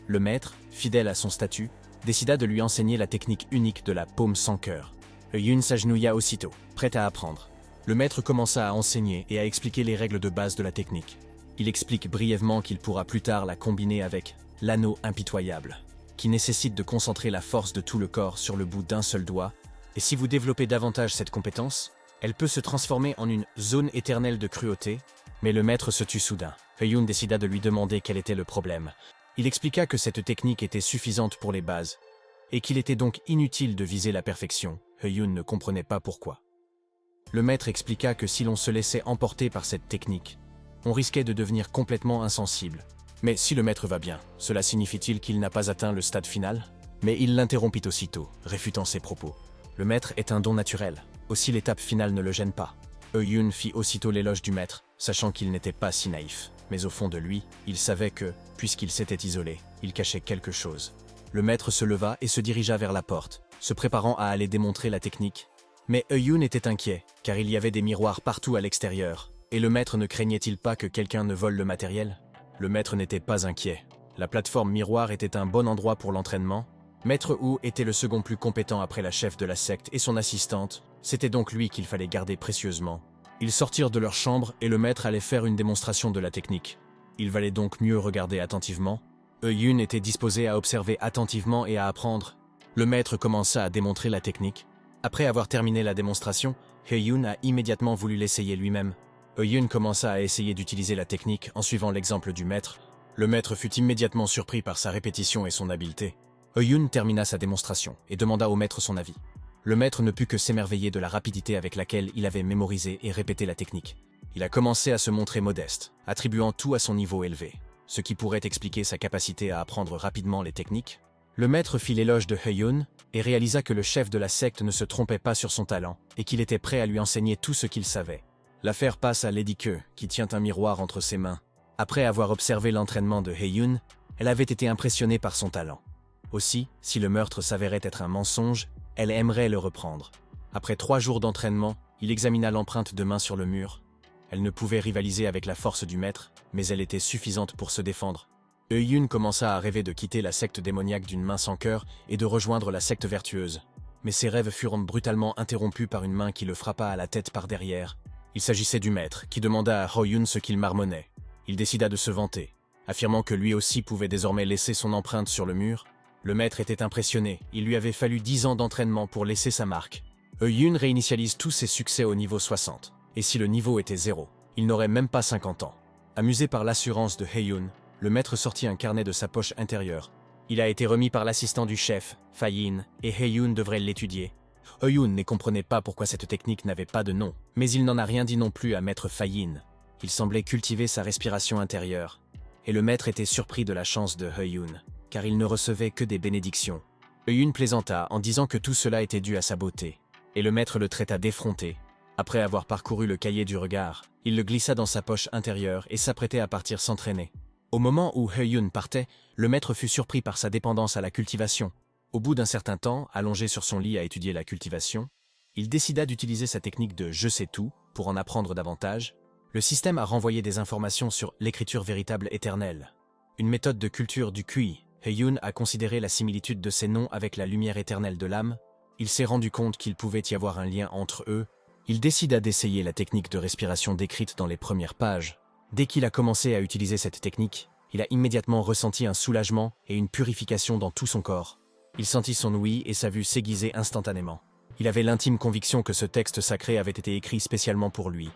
A: Le maître, fidèle à son statut, décida de lui enseigner la technique unique de la paume sans cœur. He Yun s'agenouilla aussitôt, prêt à apprendre. Le maître commença à enseigner et à expliquer les règles de base de la technique. Il explique brièvement qu'il pourra plus tard la combiner avec l'anneau impitoyable, qui nécessite de concentrer la force de tout le corps sur le bout d'un seul doigt, et si vous développez davantage cette compétence, elle peut se transformer en une zone éternelle de cruauté, mais le maître se tut soudain. He Yun décida de lui demander quel était le problème. Il expliqua que cette technique était suffisante pour les bases, et qu'il était donc inutile de viser la perfection. He Yun ne comprenait pas pourquoi. Le maître expliqua que si l'on se laissait emporter par cette technique, on risquait de devenir complètement insensible. Mais si le maître va bien, cela signifie-t-il qu'il n'a pas atteint le stade final? Mais il l'interrompit aussitôt, réfutant ses propos. Le maître est un don naturel, aussi l'étape finale ne le gêne pas. He Yun fit aussitôt l'éloge du maître, sachant qu'il n'était pas si naïf. Mais au fond de lui, il savait que, puisqu'il s'était isolé, il cachait quelque chose. Le maître se leva et se dirigea vers la porte, se préparant à aller démontrer la technique. Mais He Yun était inquiet, car il y avait des miroirs partout à l'extérieur. Et le maître ne craignait-il pas que quelqu'un ne vole le matériel? Le maître n'était pas inquiet. La plateforme miroir était un bon endroit pour l'entraînement. Maître Wu était le second plus compétent après la chef de la secte et son assistante. C'était donc lui qu'il fallait garder précieusement. Ils sortirent de leur chambre et le maître allait faire une démonstration de la technique. Il valait donc mieux regarder attentivement. Yun était disposé à observer attentivement et à apprendre. Le maître commença à démontrer la technique. Après avoir terminé la démonstration, Yun a immédiatement voulu l'essayer lui-même. Yun commença à essayer d'utiliser la technique en suivant l'exemple du maître. Le maître fut immédiatement surpris par sa répétition et son habileté. Yun termina sa démonstration et demanda au maître son avis. Le maître ne put que s'émerveiller de la rapidité avec laquelle il avait mémorisé et répété la technique. Il a commencé à se montrer modeste, attribuant tout à son niveau élevé, ce qui pourrait expliquer sa capacité à apprendre rapidement les techniques. Le maître fit l'éloge de Yun et réalisa que le chef de la secte ne se trompait pas sur son talent et qu'il était prêt à lui enseigner tout ce qu'il savait. L'affaire passe à Lady Ke, qui tient un miroir entre ses mains. Après avoir observé l'entraînement de Yun, elle avait été impressionnée par son talent. Aussi, si le meurtre s'avérait être un mensonge, elle aimerait le reprendre. Après 3 jours d'entraînement, il examina l'empreinte de main sur le mur. Elle ne pouvait rivaliser avec la force du maître, mais elle était suffisante pour se défendre. Yun commença à rêver de quitter la secte démoniaque d'une main sans cœur et de rejoindre la secte vertueuse. Mais ses rêves furent brutalement interrompus par une main qui le frappa à la tête par derrière. Il s'agissait du maître, qui demanda à Yun ce qu'il marmonnait. Il décida de se vanter, affirmant que lui aussi pouvait désormais laisser son empreinte sur le mur. Le maître était impressionné, il lui avait fallu 10 ans d'entraînement pour laisser sa marque. Yun réinitialise tous ses succès au niveau 60, et si le niveau était 0, il n'aurait même pas 50 ans. Amusé par l'assurance de Yun, le maître sortit un carnet de sa poche intérieure. Il a été remis par l'assistant du chef, Fayin, et Yun devrait l'étudier. Yun ne comprenait pas pourquoi cette technique n'avait pas de nom, mais il n'en a rien dit non plus à maître Fayin. Il semblait cultiver sa respiration intérieure, et le maître était surpris de la chance de Yun, car il ne recevait que des bénédictions. Yun plaisanta en disant que tout cela était dû à sa beauté, et le maître le traita d'effronté. Après avoir parcouru le cahier du regard, il le glissa dans sa poche intérieure et s'apprêtait à partir s'entraîner. Au moment où Yun partait, le maître fut surpris par sa dépendance à la cultivation. Au bout d'un certain temps, allongé sur son lit à étudier la cultivation, il décida d'utiliser sa technique de « je sais tout » pour en apprendre davantage. Le système a renvoyé des informations sur l'écriture véritable éternelle, une méthode de culture du QI. Yun a considéré la similitude de ces noms avec la lumière éternelle de l'âme. Il s'est rendu compte qu'il pouvait y avoir un lien entre eux. Il décida d'essayer la technique de respiration décrite dans les premières pages. Dès qu'il a commencé à utiliser cette technique, il a immédiatement ressenti un soulagement et une purification dans tout son corps. Il sentit son ouïe et sa vue s'aiguiser instantanément. Il avait l'intime conviction que ce texte sacré avait été écrit spécialement pour lui.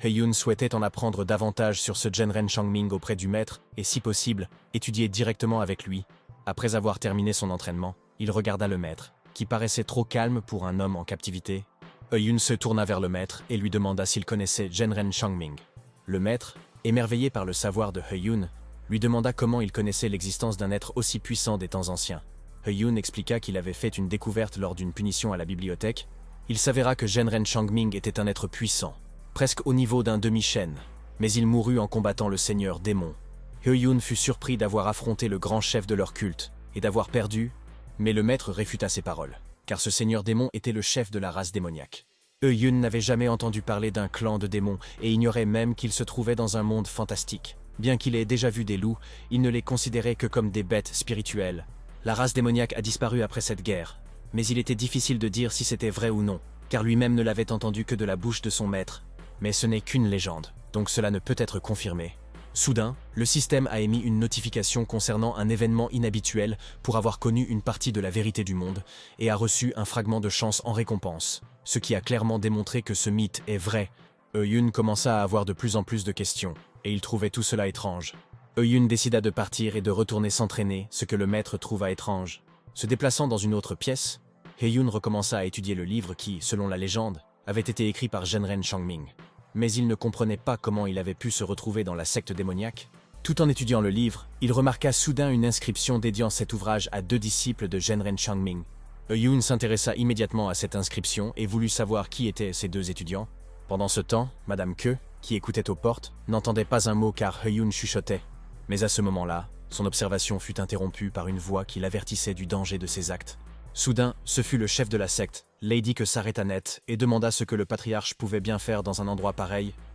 A: Yun souhaitait en apprendre davantage sur ce Genren Changming auprès du maître et, si possible, étudier directement avec lui. Après avoir terminé son entraînement, il regarda le maître, qui paraissait trop calme pour un homme en captivité. Yun se tourna vers le maître et lui demanda s'il connaissait Genren Changming. Le maître, émerveillé par le savoir de Yun, lui demanda comment il connaissait l'existence d'un être aussi puissant des temps anciens. Yun expliqua qu'il avait fait une découverte lors d'une punition à la bibliothèque. Il s'avéra que Genren Changming était un être puissant, presque au niveau d'un demi-chêne, mais il mourut en combattant le seigneur démon. Yun fut surpris d'avoir affronté le grand chef de leur culte et d'avoir perdu, mais le maître réfuta ses paroles, car ce seigneur démon était le chef de la race démoniaque. Yun n'avait jamais entendu parler d'un clan de démons et ignorait même qu'il se trouvait dans un monde fantastique. Bien qu'il ait déjà vu des loups, il ne les considérait que comme des bêtes spirituelles. La race démoniaque a disparu après cette guerre, mais il était difficile de dire si c'était vrai ou non, car lui-même ne l'avait entendu que de la bouche de son maître. Mais ce n'est qu'une légende, donc cela ne peut être confirmé. Soudain, le système a émis une notification concernant un événement inhabituel pour avoir connu une partie de la vérité du monde et a reçu un fragment de chance en récompense, ce qui a clairement démontré que ce mythe est vrai. Yun commença à avoir de plus en plus de questions, et il trouvait tout cela étrange. Yun décida de partir et de retourner s'entraîner, ce que le maître trouva étrange. Se déplaçant dans une autre pièce, Yun recommença à étudier le livre qui, selon la légende, avait été écrit par Genren Changming. Mais il ne comprenait pas comment il avait pu se retrouver dans la secte démoniaque. Tout en étudiant le livre, il remarqua soudain une inscription dédiant cet ouvrage à 2 disciples de Genren Changming. Yun s'intéressa immédiatement à cette inscription et voulut savoir qui étaient ces 2 étudiants. Pendant ce temps, Madame Ke, qui écoutait aux portes, n'entendait pas un mot car Yun chuchotait. Mais à ce moment-là, son observation fut interrompue par une voix qui l'avertissait du danger de ses actes. Soudain, ce fut le chef de la secte, Lady Ke s'arrêta net et demanda ce que le patriarche pouvait bien faire dans un endroit pareil.